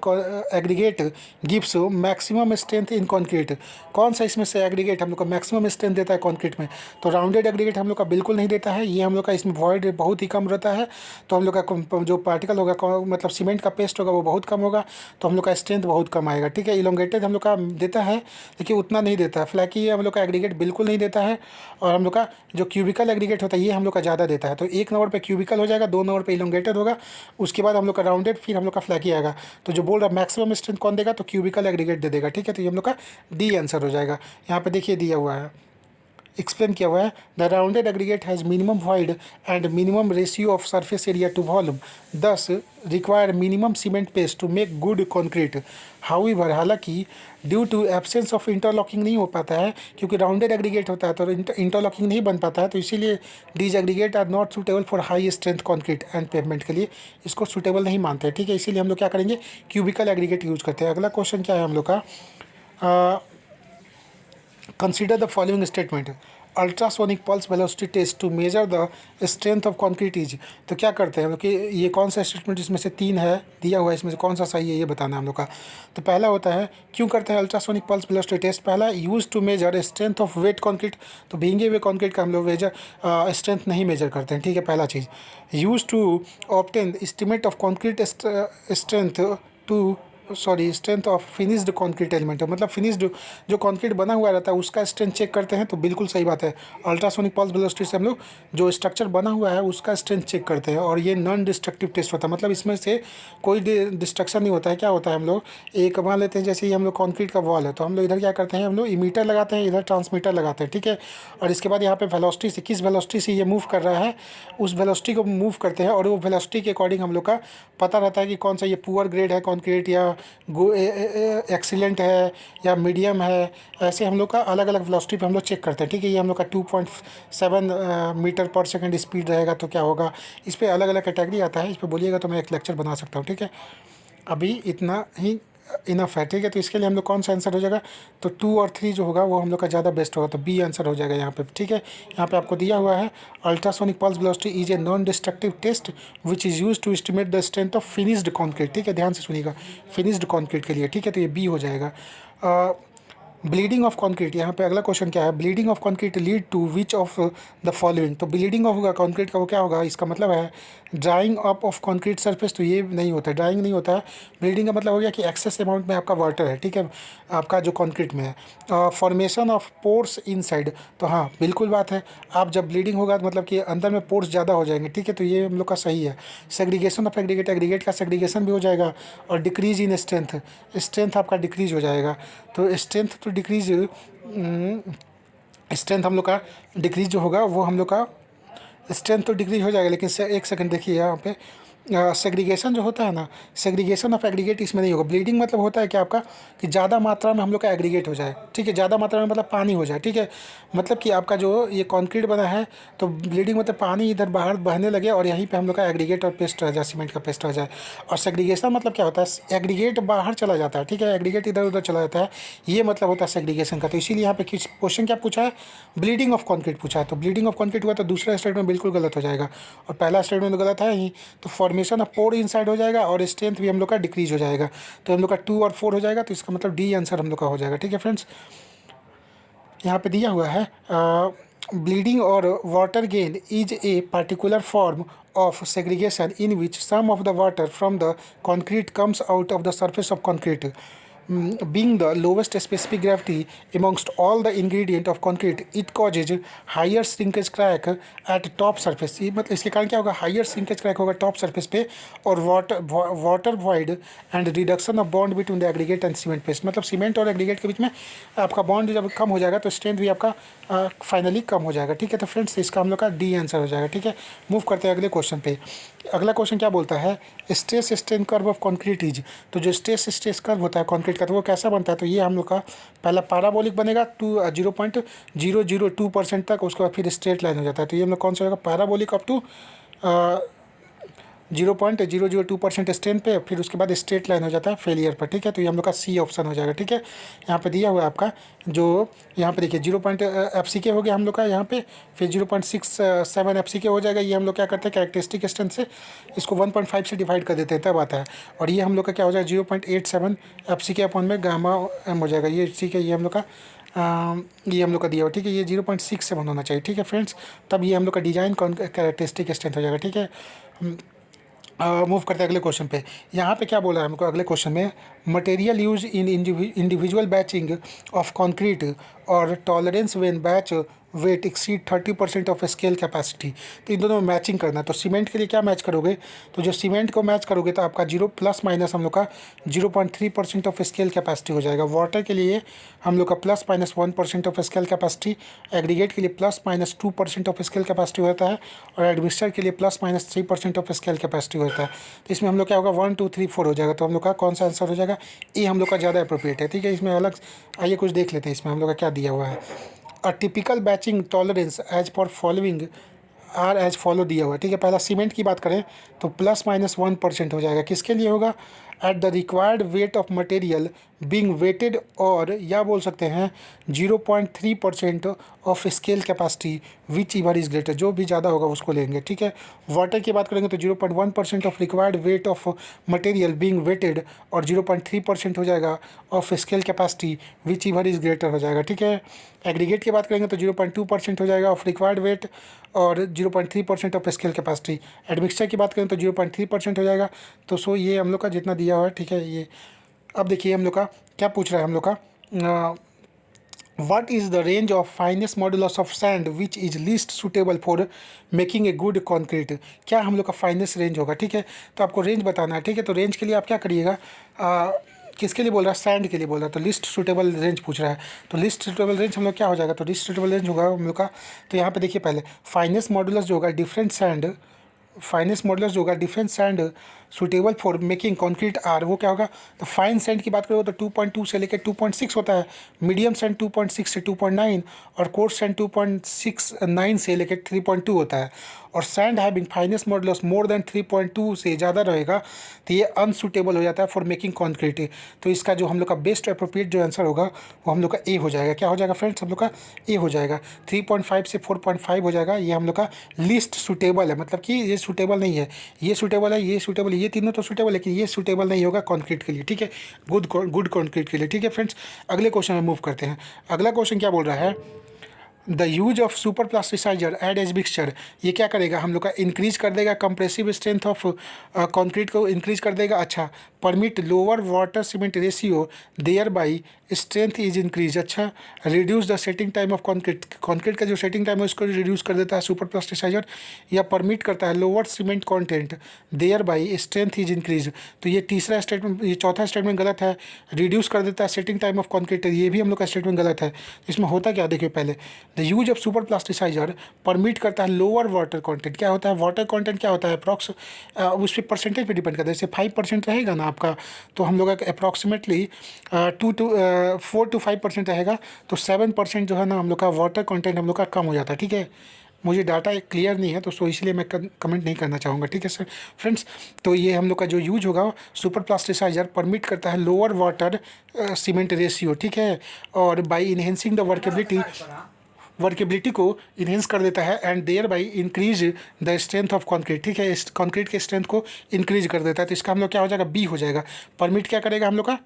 aggregate gives maximum strength in concrete, कौन सा इसमें से एग्रीगेट हम लोग का मैक्सिमम स्ट्रेंथ देता है कॉन्क्रीट में, तो राउंडेड एग्रीगेट हम लोग का बिल्कुल नहीं देता है, ये हम लोग का इसमें वॉइड बहुत ही कम रहता है, तो हम लोग का जो पार्टिकल होगा मतलब सीमेंट का पेस्ट होगा वो बहुत कम होगा, तो हम लोग का स्ट्रेंथ बहुत कम आएगा। ठीक है, इलोंगेटेड हम लोग का देता है लेकिन उतना नहीं देता है, फ्लैकी हम लोग का एग्रीगेट बिल्कुल नहीं देता है, और हम लोग का जो क्यूबिकल एग्रीगेट होता है ये हम लोग का ज़्यादा देता है, तो 1 नंबर पे क्यूबिकल हो जाएगा, 2 नंबर पे इलोंगेटेड होगा, उसके बाद हम लोग का राउंडेड, फिर हम लोग का फ्लैकी आएगा। तो जो बोल रहा है मैक्सिमम स्ट्रेंथ कौन देगा, तो क्यूबिकल एग्रीगेट दे देगा। ठीक है, तो ये हम लोग का डी आंसर हो जाएगा। यहाँ पे देखिए दिया हुआ है, एक्सप्लेन किया हुआ है, the rounded aggregate has minimum void and minimum ratio of surface area to volume, thus require minimum cement paste to make good concrete. However, हालांकि due to absence of interlocking नहीं हो पाता है, क्योंकि राउंडेड एग्रीगेट होता है तो interlocking नहीं बन पाता है, तो इसीलिए these aggregate are not suitable for high strength concrete and pavement के लिए इसको सूटेबल नहीं मानते हैं। ठीक है, इसीलिए हम लोग क्या करेंगे, क्यूबिकल एग्रीगेट यूज़ करते हैं। अगला क्वेश्चन क्या है हम लोग का, consider the following statement, ultrasonic pulse velocity test to measure the strength of concrete is, तो क्या करते हैं हम लोग कि ये कौन सा स्टेटमेंट इसमें से 3 है दिया हुआ है, इसमें से कौन सा सही है ये बताना है हम लोग का। तो पहला होता है, क्यों करते हैं अल्ट्रासोनिक पल्स वेलोसिटी टेस्ट, पहला use to measure strength of wet concrete, तो भींगे हुए कॉन्क्रीट का हम लोग स्ट्रेंथ नहीं मेजर करते हैं। ठीक है, पहला चीज़, use to obtain estimate of concrete strength to strength of finished concrete element, मतलब फिनिश्ड जो कॉन्क्रीट बना हुआ रहता है उसका स्ट्रेंथ चेक करते हैं, तो बिल्कुल सही बात है, अल्ट्रासोनिक पल्स वेलोसिटी से हम लोग जो स्ट्रक्चर बना हुआ है उसका स्ट्रेंथ चेक करते हैं, और ये नॉन डिस्ट्रक्टिव टेस्ट होता है, मतलब इसमें से कोई डिस्ट्रक्शन नहीं होता है। क्या होता है, हम लोग एक मान लेते हैं, जैसे ही हम लोग कॉन्क्रीट का वॉल है तो हम लोग इधर क्या करते हैं, हम लोग इमीटर लगाते हैं, इधर ट्रांसमीटर लगाते हैं। ठीक है, और इसके बाद यहाँ पे वेलोसिटी से, किस वेलोसिटी से ये मूव कर रहा है उस वेलोसिटी को मूव करते हैं, और वो वेलोसिटी के अकॉर्डिंग हम लोग का पता रहता है कि कौन सा ये पुअर ग्रेड है कॉन्क्रीट, या एक्सीलेंट है या मीडियम है, ऐसे हम लोग का अलग अलग वेलोसिटी पे हम लोग चेक करते हैं। ठीक है, ये हम लोग का 2.7 मीटर पर सेकंड स्पीड रहेगा तो क्या होगा, इस पर अलग अलग कैटेगरी आता है, इस पर बोलिएगा तो मैं एक लेक्चर बना सकता हूँ। ठीक है, अभी इतना ही इनफ है। ठीक है, तो इसके लिए हम लोग कौन सा आंसर हो जाएगा, तो 2 और 3 जो होगा वो हम लोग का ज़्यादा बेस्ट होगा, तो बी आंसर हो जाएगा यहाँ पे। ठीक है, यहाँ पे आपको दिया हुआ है, ultrasonic pulse velocity is a non destructive test which is use to estimate the strength of finished concrete. ठीक है, ध्यान से सुनिएगा, फिनिश्ड कॉन्क्रीट के लिए। ठीक है, तो ये बी हो जाएगा। ब्लीडिंग ऑफ कॉन्क्रीट, यहाँ पे अगला क्वेश्चन क्या है, bleeding of concrete lead to which of the following. तो ब्लीडिंग ऑफ होगा कॉन्क्रीट का, वो क्या होगा, इसका मतलब है drying up of concrete surface. तो ये नहीं होता है, ड्राइंग नहीं होता है। ब्लीडिंग का मतलब हो गया कि एक्सेस अमाउंट में आपका वाटर है, ठीक है, आपका जो कॉन्क्रीट में है। फॉर्मेशन ऑफ पोर्स इनसाइड, तो हाँ बिल्कुल बात है, आप जब ब्लीडिंग होगा तो मतलब कि अंदर में पोर्स ज़्यादा हो जाएंगे, ठीक है, तो ये हम लोग का सही है। सेग्रीगेशन ऑफ एग्रीगेट, एग्रीगेट का सेग्रीगेशन भी हो जाएगा। और डिक्रीज इन स्ट्रेंथ, स्ट्रेंथ आपका डिक्रीज हो जाएगा। तो स्ट्रेंथ तो डिक्रीज, स्ट्रेंथ हम लोग का डिक्रीज जो होगा वो हम लोग का स्ट्रेंथ तो डिक्रीज हो जाएगा। लेकिन एक सेकंड देखिए यहाँ पे, सेग्रीगेशन जो होता है ना, सेग्रीगेशन ऑफ एग्रीगेट इसमें नहीं होगा। ब्लीडिंग मतलब होता है कि आपका कि ज़्यादा मात्रा में हम लोग का एग्रीगेट हो जाए, ठीक है, ज़्यादा मात्रा में मतलब पानी हो जाए, ठीक है, मतलब कि आपका जो ये कंक्रीट बना है तो ब्लीडिंग मतलब पानी इधर बाहर बहने लगे और यहीं पे हम लोग का एग्रीगेट और पेस्ट रह जाए, सीमेंट का पेस्ट रह जाए। और सेग्रीगेशन मतलब क्या होता है, एग्रीगेट बाहर चला जाता है, ठीक है, एग्रीगेट इधर उधर चला जाता है, ये मतलब होता है सेग्रीगेशन का। तो इसीलिए यहाँ पे किस क्वेश्चन क्या पूछा है, ब्लीडिंग ऑफ कॉन्क्रीट पूछा है। तो ब्लीडिंग ऑफ कॉन्क्रीट हुआ तो दूसरा स्टेटमेंट बिल्कुल गलत हो जाएगा और पहला स्टेटमेंट गलत है ही। तो फॉर्मेशन ऑफ पोर इनसाइड हो जाएगा और स्ट्रेंथ भी हम लोग का डिक्रीज हो जाएगा। तो हम लोग का 2 और 4 हो जाएगा, तो इसका मतलब डी आंसर हम लोग का हो जाएगा, ठीक है फ्रेंड्स। यहाँ पे दिया हुआ है ब्लीडिंग और water gain is a particular form of segregation in which some of the water from the concrete comes out of the surface of concrete. Being the lowest specific gravity amongst all the ingredient of concrete, it causes higher shrinkage crack at top surface। ये मतलब इसके कारण क्या होगा, higher shrinkage crack होगा top surface पे। और water void and reduction of bond between the aggregate and cement paste, मतलब सीमेंट और एग्रीगेट के बीच में आपका बॉन्ड जब कम हो जाएगा तो स्ट्रेंथ भी आपका फाइनली कम हो जाएगा, ठीक है। तो फ्रेंड्स इसका हम लोग का डी आंसर हो जाएगा, ठीक है। मूव करते हैं अगले क्वेश्चन पे। अगला क्वेश्चन क्या बोलता है, stress strain curve of concrete is. तो जो स्ट्रेस कर्व होता है कॉन्क्रीट का, तो वो कैसा बनता है, तो ये हम लोग का पहला पैराबोलिक बनेगा 0.002% तक, उसके बाद फिर स्ट्रेट लाइन हो जाता है। तो ये हम लोग कौन सा होगा, पैराबोलिक अप टू 0.002% स्ट्रेन पे, फिर उसके बाद स्ट्रेट लाइन हो जाता है फेलियर पर, ठीक है। तो ये हम लोग का सी ऑप्शन हो जाएगा, ठीक है। यहाँ पे दिया हुआ है आपका जो यहाँ पे देखिए 0. FCK हो गया हम लोग का यहाँ पे, फिर 0.67 FCK हो जाएगा। ये हम लोग क्या करते हैं, कैरेक्टरिस्टिक स्ट्रेंथ से इसको 1.5 से डिवाइड कर देते हैं, तब आता है। और ये हम लोग का क्या हो जाएगा 0.87 FCK अपॉन में गामा एम हो जाएगा, ये ठीक है। ये हम लोग का ये हम लोग का दिया हुआ, ठीक है। ये 0.67 होना चाहिए, ठीक है फ्रेंड्स, तब ये हम लोग का डिजाइन कैरेक्टरिस्टिक स्ट्रेंथ हो जाएगा, ठीक है। मूव करते हैं अगले क्वेश्चन पे। यहाँ पे क्या बोला है हमको अगले क्वेश्चन में, material use in individual batching of concrete और tolerance when batch weight exceed 30% of scale capacity. तो इन दोनों में मैचिंग करना है। तो सीमेंट के लिए क्या मैच करोगे, तो जो सीमेंट को मैच करोगे तो आपका 0 प्लस माइनस हम लोग का 0.3% ऑफ स्केल कैपेसिटी हो जाएगा। वाटर के लिए हम लोग का plus minus 1% of scale capacity, aggregate के लिए plus minus 2% of scale capacity होता है, और एडमिक्सचर के लिए plus minus 3% of scale capacity होता है। तो इसमें हम लोग क्या होगा 1 2 3 4 हो जाएगा। तो हम लोग का कौन सा आंसर हो जाएगा, ए हम लोग का ज़्यादा अप्रोप्रिएट है, ठीक है। इसमें अलग आइए कुछ देख लेते हैं, इसमें हम लोग का क्या दिया हुआ है। A typical batching tolerance as for following are as follow दिया हुआ है, ठीक है। पहला सीमेंट की बात करें तो प्लस माइनस 1% हो जाएगा, किसके लिए होगा, at the required weight of material being weighted, और या बोल सकते हैं 0.3% of scale capacity whichever is greater, जो भी ज़्यादा होगा उसको लेंगे, ठीक है। वाटर की बात करेंगे तो 0.1% of required weight of material being weighted, और 0.3% हो जाएगा of scale capacity whichever is greater हो जाएगा, ठीक है। एग्रीगेट की बात करेंगे तो 0.2% हो जाएगा ऑफ रिक्वायर्ड वेट और 0.3% ऑफ स्केल कैपेसिटी। एडमिक्सचर की बात करें तो 0.3% हो जाएगा। तो सो ये हम लोग का जितना दिया हुआ है, ठीक है। ये अब देखिए हम लोग का क्या पूछ रहा है, हम लोग का what is the range of finest modulus of sand which is least suitable for making a good concrete। क्या हम लोग का फाइनेस्ट रेंज होगा, ठीक है। तो आपको रेंज बताना है, ठीक है। तो रेंज के लिए आप क्या करिएगा, किसके लिए बोल रहा है, सैंड के लिए बोल रहा है। तो लिस्ट सूटेबल रेंज पूछ रहा है, तो लिस्ट सूटेबल रेंज हम लोग क्या हो जाएगा, तो लिस्ट सूटेबल रेंज होगा हम लोग का। तो यहाँ पे देखिए पहले फाइनेस्ट मॉडुलस जो होगा डिफरेंट सैंड, फाइनेस्ट मॉडुलस जो होगा different sand suitable for making concrete are, वो क्या होगा, तो फाइन सैंड की बात करें तो 2.2 से लेकर 2.6 होता है, मीडियम सैंड 2.6 से 2.9, और कोर्स सैंड 2.69 से लेकर 3.2 होता है। और sand having finest modulus more than 3.2 से ज़्यादा रहेगा तो ये अनसुटेबल हो जाता है फॉर मेकिंग कॉन्क्रीट। तो इसका जो हम लोग का बेस्ट अप्रोप्रिएट जो आंसर होगा वो हम लोग का ए हो जाएगा। क्या हो जाएगा फ्रेंड्स, हम लोग का ए हो जाएगा। 3.5 से 4.5 हो जाएगा, ये हम लोग का लिस्ट सुटेबल है, मतलब कि ये सुटेबल नहीं है, ये सुटेबल है, ये सुटेबल, ये तीनों तो सूटेबल, लेकिन ये सूटेबल नहीं होगा कंक्रीट के लिए, ठीक है, गुड कंक्रीट के लिए, ठीक है फ्रेंड्स। अगले क्वेश्चन में मूव करते हैं। अगला क्वेश्चन क्या बोल रहा है, the use of super plasticiser admixture, ये क्या करेगा हम लोग का, इंक्रीज कर देगा कंप्रेसिव स्ट्रेंथ ऑफ कंक्रीट को इंक्रीज कर देगा। अच्छा, permit lower water cement ratio thereby strength is increase. अच्छा, reduce the setting time of concrete, concrete का जो सेटिंग टाइम है उसको रिड्यूस कर देता है सुपर प्लास्टिसाइजर। या परमिट करता है lower cement content thereby strength is increase. तो ये तीसरा स्टेटमेंट, ये चौथा स्टेटमेंट गलत है। रिड्यूस कर देता है सेटिंग टाइम ऑफ कंक्रीट, ये भी हम लोग का स्टेटमेंट गलत है। इसमें होता क्या, देखिए पहले, the use of super plasticiser permit करता है लोअर वाटर कंटेंट। क्या होता है वाटर कंटेंट, क्या होता है अप्रॉक्स, उस पर परसेंटेज पे डिपेंड करता है। जैसे 5% रहेगा ना आपका, तो हम लोग का अप्रॉक्सीमेटली 4 to 5% रहेगा, तो 7% जो है ना हम लोग का वाटर कंटेंट हम लोग का कम हो जाता है, ठीक है। मुझे डाटा एक क्लियर नहीं है तो सो इसलिए मैं कमेंट नहीं करना चाहूँगा, ठीक है सर फ्रेंड्स। तो ये हम लोग का जो यूज होगा सुपर प्लास्टिसाइजर परमिट करता है लोअर वाटर सीमेंट रेशियो, ठीक है, और बाई इनहेंसिंग द वर्केबिलिटी को इन्हेंस कर देता है and thereby increase the strength of concrete, ठीक है, कंक्रीट के स्ट्रेंथ को इंक्रीज कर देता है। तो इसका हम लोग क्या हो जाएगा, बी हो जाएगा। परमिट क्या करेगा हम लोग का,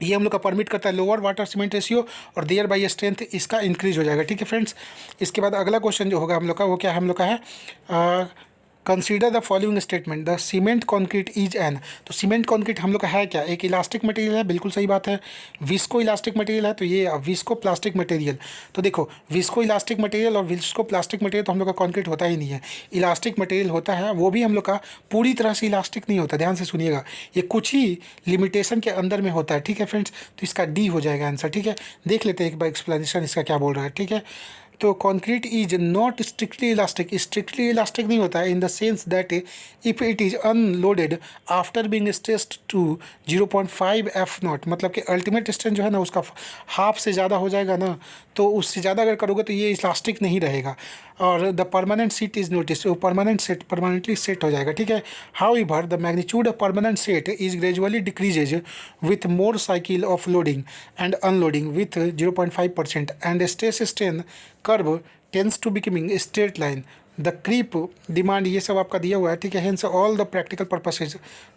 ये हम लोग का परमिट करता है लोअर वाटर सीमेंट रेशियो और देयर बाई स्ट्रेंथ इसका इंक्रीज हो जाएगा, ठीक है फ्रेंड्स। इसके बाद अगला क्वेश्चन जो होगा हम लोग का वो क्या हम लोग का है, consider the following statement, the cement concrete is an. तो सीमेंट कॉन्क्रीट हम लोग का है क्या, एक इलास्टिक मटेरियल है, बिल्कुल सही बात है। विस्को इलास्टिक मटेरियल है, तो ये विस्को प्लास्टिक मटेरियल। तो देखो विस्को इलास्टिक मटेरियल और विस्को प्लास्टिक मटेरियल तो हम लोग का कॉन्क्रीट होता ही नहीं है। इलास्टिक मटेरियल होता है, वो भी हम लोग का पूरी तरह से इलास्टिक नहीं होता, ध्यान से सुनिएगा, ये कुछ ही लिमिटेशन के अंदर में होता है, ठीक है फ्रेंड्स। तो इसका डी हो जाएगा आंसर, ठीक है। देख लेते हैं एक बार एक्सप्लेनेशन इसका क्या बोल रहा है, ठीक है। तो concrete is not strictly elastic, strictly elastic नहीं होता है in the sense that if it is unloaded after being stressed to 0.5 F0, मतलब कि अल्टीमेट स्ट्रेंथ जो है ना उसका हाफ से ज़्यादा हो जाएगा ना, तो उससे ज़्यादा अगर करोगे तो ये इलास्टिक नहीं रहेगा। और the permanent set is notice, वो परमानेंटली सेट हो जाएगा, ठीक है। However the magnitude of permanent set is gradually decreases with more cycle of loading and unloading with 0.5% and stress strain curve tends to becoming straight line. The creep demand, ये सब आपका दिया हुआ है, ठीक है। Hence all the practical purposes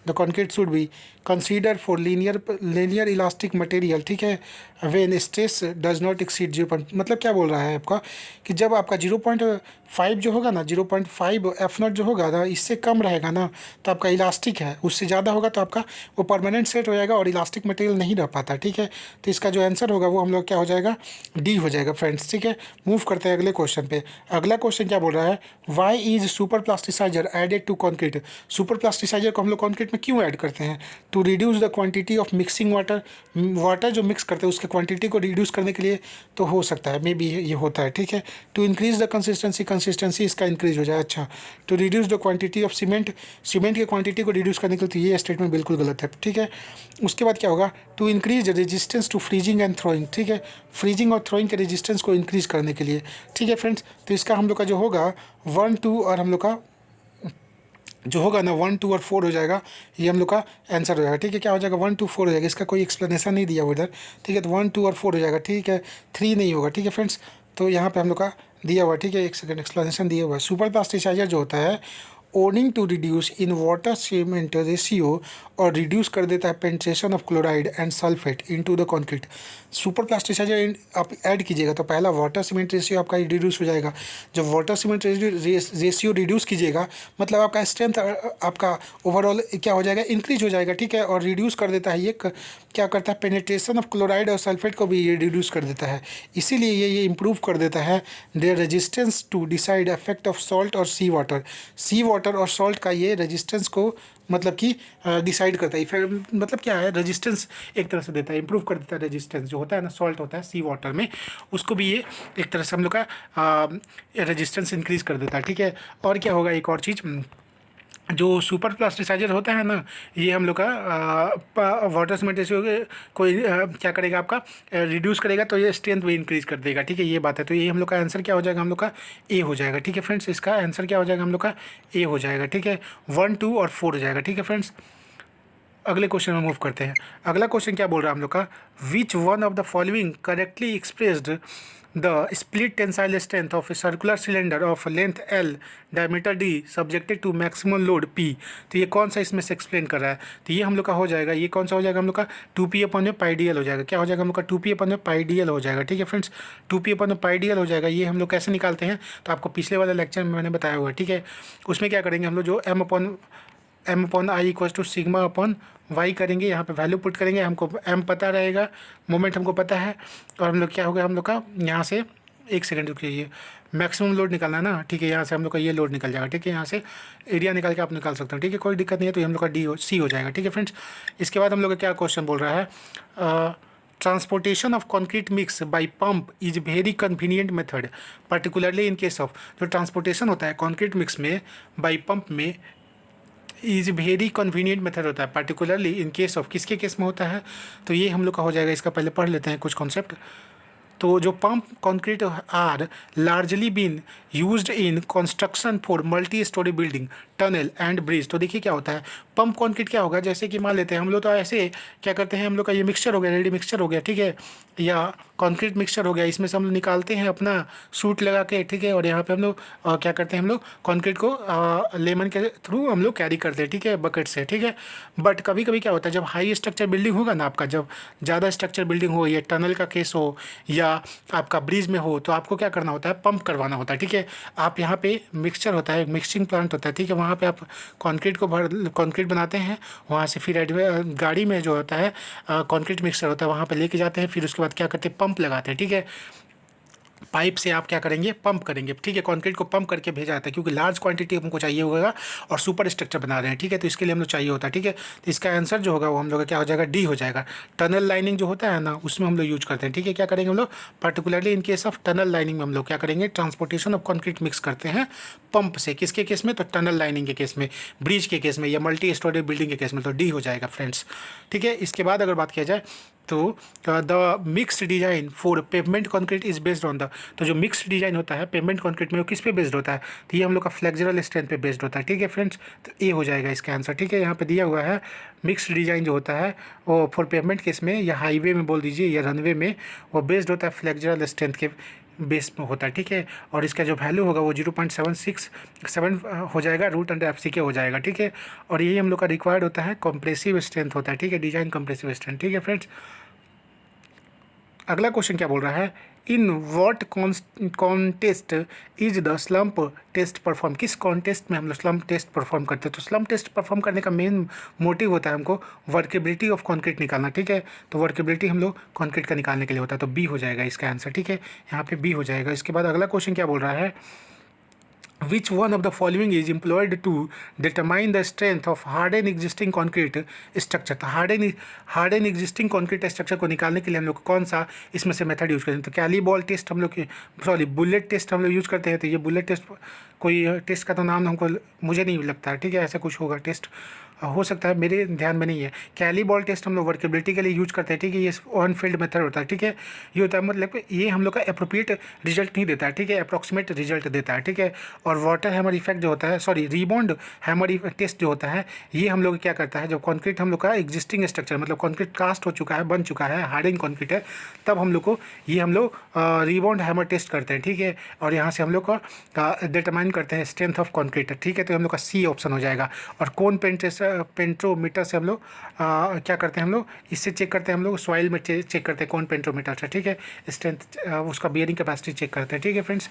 the concrete should be consider for linear elastic material, ठीक है, when stress does not exceed 0. मतलब क्या बोल रहा है आपका कि जब आपका 0.5 जो होगा ना, 0.5 F0 जो होगा ना, इससे कम रहेगा ना तो आपका इलास्टिक है, उससे ज़्यादा होगा तो आपका वो परमानेंट सेट हो जाएगा और इलास्टिक मटेरियल नहीं रह पाता, ठीक है। तो इसका जो आंसर होगा वो हम लोग क्या हो जाएगा, डी हो जाएगा फ्रेंड्स, ठीक है। मूव करते हैं अगले क्वेश्चन पे। अगला क्वेश्चन क्या बोल रहा है, why is super plasticiser added to concrete. Super plasticiser को हम लोग कॉन्क्रीट में क्यों ऐड करते हैं, to reduce the quantity of mixing water जो मिक्स करते हैं उसके क्वांटिटी को रिड्यूस करने के लिए, तो हो सकता है मे बी ये होता है, ठीक है। टू इंक्रीज द कंसिस्टेंसी इसका इंक्रीज हो जाए। अच्छा, to reduce the quantity of cement की क्वांटिटी को रिड्यूस करने के लिए, तो ये स्टेटमेंट बिल्कुल गलत है, ठीक है। उसके बाद क्या होगा, to increase the resistance to freezing and throwing, ठीक है, फ्रीजिंग और थ्रोइंग के रेजिस्टेंस को इंक्रीज करने के लिए, ठीक है फ्रेंड्स। तो इसका हम लोग का जो होगा 1, 2 और हम लोग का जो होगा ना 1, 2 और 4 हो जाएगा, ये हम लोग का आंसर हो जाएगा, ठीक है। क्या हो जाएगा, 1, 2, 4 हो जाएगा, इसका कोई एक्सप्लेनेशन नहीं दिया उधर, ठीक है। तो 1, 2 और 4 हो जाएगा, ठीक है, 3 नहीं होगा, ठीक है फ्रेंड्स। तो यहाँ पे हम लोग का दिया हुआ, ठीक है, एक सेकंड एक्सप्लेनेशन दिया हुआ है। सुपर प्लास्टिसाइजर जो होता है owing to reduce in water cement ratio और रिड्यूस कर देता है penetration of chloride and sulphate into the concrete. Super plasticiser आप ऐड कीजिएगा तो पहला वाटर सीमेंट रेशियो आपका रिड्यूस हो जाएगा। जब वाटर सीमेंट रेशियो रिड्यूस कीजिएगा मतलब आपका स्ट्रेंथ आपका ओवरऑल क्या हो जाएगा, इंक्रीज हो जाएगा, ठीक है। और रिड्यूस कर देता है ये क्या करता है, पेनिट्रेशन ऑफ क्लोराइड और सल्फेट को भी ये रिड्यूस कर देता है। इसीलिए ये इम्प्रूव कर देता है their resistance to decide effect of salt और सी वाटर और सॉल्ट का ये रेजिस्टेंस को मतलब कि डिसाइड करता है। मतलब क्या है, रेजिस्टेंस एक तरह से देता है, इंप्रूव कर देता है। रेजिस्टेंस जो होता है ना, सॉल्ट होता है सी वाटर में, उसको भी ये एक तरह से हम लोग का रेजिस्टेंस इंक्रीज कर देता है, ठीक है। और क्या होगा, एक और चीज़, जो सुपर प्लास्टिसाइजर होता है ना, ये हम लोग का वाटर सीमेंट रेशियो को क्या करेगा, आपका रिड्यूस करेगा, तो ये स्ट्रेंथ भी इंक्रीज कर देगा, ठीक है, ये बात है। तो ये हम लोग का आंसर क्या हो जाएगा, हम लोग का ए हो जाएगा, ठीक है फ्रेंड्स। इसका आंसर क्या हो जाएगा, हम लोग का ए हो जाएगा, ठीक है। 1, 2 और 4 हो जाएगा, ठीक है फ्रेंड्स। अगले क्वेश्चन में मूव करते हैं। अगला क्वेश्चन क्या बोल रहा है हम लोग का, which one of the following correctly expressed the split tensile strength of a circular cylinder of length L diameter D subjected to maximum load P। तो ये कौन सा इसमें से एक्सप्लेन कर रहा है, तो ये हम लोग का हो जाएगा, ये कौन सा हो जाएगा हम लोग का 2p/πdl हो जाएगा। क्या हो जाएगा हम लोग का 2p/πdl हो जाएगा। ठीक है फ्रेंड्स, 2p/πdl हो जाएगा। ये हम लोग कैसे निकालते हैं, तो आपको पिछले वाले लेक्चर में मैंने बताया हुआ है। ठीक है, उसमें क्या करेंगे हम लोग, जो m/i इक्वल टू सिग्मा/y करेंगे, यहाँ पे वैल्यू पुट करेंगे, हमको m पता रहेगा, मोमेंट हमको पता है, और हम लोग क्या होगा हम लोग का यहाँ से, एक सेकंड रुकिए, ये मैक्सिमम लोड निकालना है ना। ठीक है, यहाँ से हम लोग का ये लोड निकल जाएगा। ठीक है, यहाँ से एरिया निकाल के आप निकाल सकते हो। ठीक है, कोई दिक्कत नहीं है। तो ये हम लोग का C हो जाएगा। ठीक है फ्रेंड्स, इसके बाद हम लोग का क्या क्वेश्चन बोल रहा है, transportation of concrete mix by pump is very convenient method particularly in case of, जो ट्रांसपोर्टेशन होता है कॉन्क्रीट मिक्स में बाई पंप में इज वेरी कन्वीनियंट मेथड होता है, पर्टिकुलरली इन केस ऑफ, किसके केस में होता है, तो ये हम लोग का हो जाएगा। इसका पहले पढ़ लेते हैं कुछ कॉन्सेप्ट। तो जो pump concrete are largely been used in construction for multi storey building tunnel and bridge. तो देखिए क्या होता है, पंप कंक्रीट क्या होगा, जैसे कि मान लेते हैं हम लोग, तो ऐसे क्या करते हैं हम लोग का, ये मिक्सचर हो गया, रेडी मिक्सचर हो गया। ठीक है, या कंक्रीट मिक्सचर हो गया, इसमें से हम लोग निकालते हैं अपना सूट लगा के। ठीक है, और यहाँ पे हम लोग क्या करते हैं, हम लोग कंक्रीट को लेमन के थ्रू हम लोग कैरी करते हैं। ठीक है, बकेट से। ठीक है, बट कभी कभी क्या होता है, जब हाई स्ट्रक्चर बिल्डिंग होगा ना आपका, जब ज़्यादा स्ट्रक्चर बिल्डिंग हो, या टनल का केस हो, या आपका ब्रिज में हो, तो आपको क्या करना होता है, पंप करवाना होता है। ठीक है, आप यहाँ पे मिक्सचर होता है, मिक्सिंग प्लांट होता है। ठीक है, वहाँ पे आप कंक्रीट बनाते हैं, वहाँ से फिर गाड़ी में जो होता है कंक्रीट मिक्सचर होता है, वहाँ पे लेके जाते हैं, फिर उसके बाद क्या करते हैं, पंप लगाते हैं। ठीक है, पाइप से आप क्या करेंगे, पंप करेंगे। ठीक है, कंक्रीट को पंप करके भेजा जाता है, क्योंकि लार्ज क्वांटिटी हमको चाहिए होगा और सुपर स्ट्रक्चर बना रहे हैं। ठीक है, तो इसके लिए हम लोग चाहिए होता है। ठीक है, तो इसका आंसर जो होगा वो हम लोग का क्या हो जाएगा, D हो जाएगा। टनल लाइनिंग जो होता है ना, उसमें हम लोग यूज करते हैं। ठीक है, क्या करेंगे हम लोग, particularly in case of tunnel lining में हम लोग क्या करेंगे, ट्रांसपोर्टेशन ऑफ कंक्रीट मिक्स करते हैं पंप से। किसके केस में, तो टनल लाइनिंग के केस में, ब्रिज के केस में, या मल्टी स्टोरी बिल्डिंग के केस में, तो D हो जाएगा फ्रेंड्स। ठीक है, इसके बाद अगर बात किया जाए तो the mixed design for pavement concrete is based on the, तो जो मिक्स्ड डिजाइन होता है पेवमेंट कंक्रीट में, वो किस पे बेस्ड होता है, तो ये हम लोग का फ्लेक्सुरल स्ट्रेंथ पे बेस्ड होता है। ठीक है फ्रेंड्स, तो ए हो जाएगा इसका आंसर। ठीक है, यहाँ पे दिया हुआ है मिक्स्ड डिजाइन जो होता है वो फॉर पेवमेंट केस में, या हाईवे में बोल दीजिए, या रनवे में, वो बेस्ड होता है फ्लेक्सुरल स्ट्रेंथ के बेस में होता है। ठीक है, और इसका जो वैल्यू होगा वो 0.767 हो जाएगा, √FCK हो जाएगा। ठीक है, और यही हम लोग का रिक्वायर्ड होता है, कंप्रेसिव स्ट्रेंथ होता है। ठीक है, डिजाइन कंप्रेसिव स्ट्रेंथ। ठीक है फ्रेंड्स, अगला क्वेश्चन क्या बोल रहा है, in what context is the slump test perform, किस कॉन्टेस्ट में हम लोग स्लम्प टेस्ट परफॉर्म करते हैं। तो स्लम्प टेस्ट परफॉर्म करने का मेन मोटिव होता है हमको वर्केबिलिटी ऑफ कंक्रीट निकालना। ठीक है, तो वर्केबिलिटी हम लोग कंक्रीट का निकालने के लिए होता है, तो बी हो जाएगा इसका आंसर। ठीक है, यहाँ पे बी हो जाएगा। इसके बाद अगला क्वेश्चन क्या बोल रहा है, which one of the following is employed to determine the strength of hardened existing concrete structure। तो hardened existing concrete structure को निकालने के लिए हम लोग कौन सा इसमें से मेथड यूज करते हैं, तो कैली बॉल टेस्ट हम लोग, सॉरी बुलेट टेस्ट हम लोग यूज करते हैं। तो ये बुलेट टेस्ट, कोई टेस्ट का तो नाम हमको मुझे नहीं लगता है। ठीक है, ऐसा कुछ होगा टेस्ट, हो सकता है, मेरे ध्यान में नहीं है। कैली बॉल टेस्ट हम लोग वर्केबिलिटी के लिए यूज करते हैं। ठीक है, ये ऑन फील्ड मेथड होता है। ठीक है, ये होता है मतलब ये हम लोग का अप्रोप्रिएट रिजल्ट नहीं देता है। ठीक है, अप्रॉक्सीमेट रिजल्ट देता है। ठीक है, और वाटर हैमर इफेक्ट जो होता है, सॉरी रिबाउंड हैमर टेस्ट जो होता है, ये हम लोग क्या करता है, जब कॉन्क्रीट हम लोग का एग्जिस्टिंग स्ट्रक्चर, मतलब कॉन्क्रीट कास्ट हो चुका है, बन चुका है, हार्डन कॉन्क्रीट है, तब हम लोग को ये हम लोग रिबाउंड हैमर टेस्ट करते हैं। ठीक है, और यहाँ से हम लोग का डिटरमाइन करते हैं स्ट्रेंथ ऑफ कॉन्क्रीट। ठीक है, तो हम लोग का C ऑप्शन हो जाएगा। और कौन पेंट्रोमीटर से हम लोग क्या करते हैं, हम लोग इससे चेक करते हैं, हम लोग सॉइल में चेक करते हैं कौन पेंट्रोमीटर से। ठीक है, स्ट्रेंथ उसका बियरिंग कैपेसिटी चेक करते हैं। ठीक है फ्रेंड्स,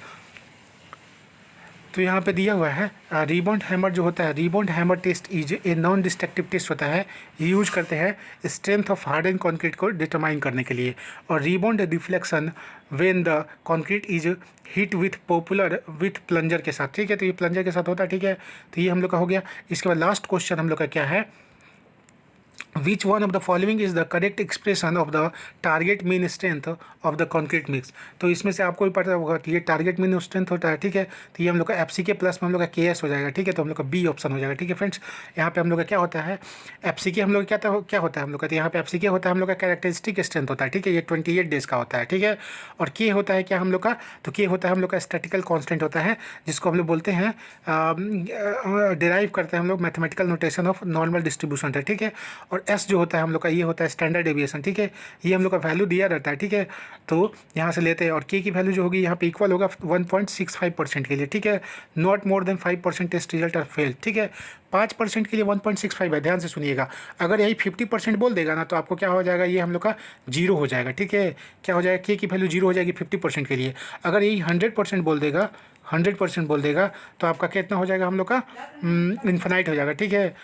तो यहाँ पे दिया हुआ है रिबाउंड हैमर जो होता है, rebound hammer test is a non destructive test होता है, यूज करते हैं स्ट्रेंथ ऑफ हार्डन कंक्रीट को डिटरमाइन करने के लिए। और rebound deflection when the concrete is hit with plunger के साथ। ठीक है, तो ये प्लंजर के साथ होता है। ठीक है, तो ये हम लोग का हो गया। इसके बाद लास्ट क्वेश्चन हम लोग का क्या है, which one of the following is the correct expression of the target mean strength of the concrete mix। तो इसमें से आपको भी पता होगा कि ये टारगेट मीन स्ट्रेंथ होता है। ठीक है, तो ये हम लोग का FCK प्लस में हम लोग का KS हो जाएगा। ठीक है, तो हम लोग का B ऑप्शन हो जाएगा। ठीक है फ्रेंड्स, यहाँ पे हम लोग का क्या होता है, FCK हम लोग क्या होता है हम लोग का, तो यहाँ पे FCK होता है हम लोग का कैरेक्टरिस्टिक स्ट्रेंथ होता है। ठीक है, ये 28 डेज का होता है। ठीक है, और K होता है क्या हम लोग का, तो K होता है हम लोग का स्टैटिकल कॉन्स्टेंट होता है, जिसको हम लोग बोलते हैं डिराइव करते हैं हम लोग mathematical notation of normal distribution है। ठीक है, और और एस जो होता है हम लोग का, ये होता है स्टैंडर्ड डेविएशन, ठीक है। ये हम लोग का वैल्यू दिया रहता है, ठीक है। तो यहाँ से लेते हैं और के की वैल्यू जो होगी यहाँ पे इक्वल होगा 1.65% के लिए, ठीक है। Not more than 5% test result are fail, ठीक है। 5% के लिए 1.65 है, ध्यान से सुनिएगा। अगर यही 50% बोल देगा ना तो आपको क्या हो जाएगा, ये हम लोग का जीरो हो जाएगा, ठीक है। क्या हो जाएगा, के की वैल्यू जीरो हो जाएगी 50% के लिए। अगर यही 100% बोल देगा, 100% बोल देगा तो आपका कितना हो जाएगा हम लोग का, इन्फिनाइट हो जाएगा, ठीक है।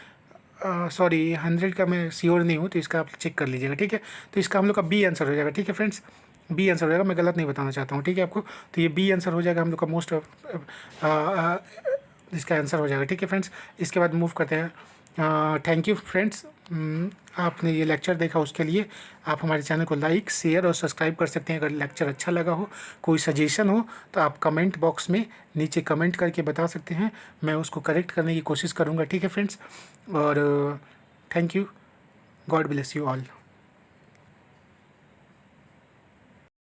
सॉरी 100 का मैं श्योर नहीं हूँ, तो इसका आप चेक कर लीजिएगा, ठीक है। तो इसका हम लोग का बी आंसर हो जाएगा, ठीक है फ्रेंड्स। बी आंसर हो जाएगा, मैं गलत नहीं बताना चाहता हूँ, ठीक है आपको। तो ये बी आंसर हो जाएगा हम लोग का मोस्ट इसका आंसर हो जाएगा, ठीक है फ्रेंड्स। इसके बाद मूव करते हैं। थैंक यू फ्रेंड्स, आपने ये लेक्चर देखा उसके लिए। आप हमारे चैनल को लाइक, शेयर और सब्सक्राइब कर सकते हैं। अगर लेक्चर अच्छा लगा हो, कोई सजेशन हो, तो आप कमेंट बॉक्स में नीचे कमेंट करके बता सकते हैं। मैं उसको करेक्ट करने की कोशिश करूँगा, ठीक है फ्रेंड्स। और thank you, God bless you all.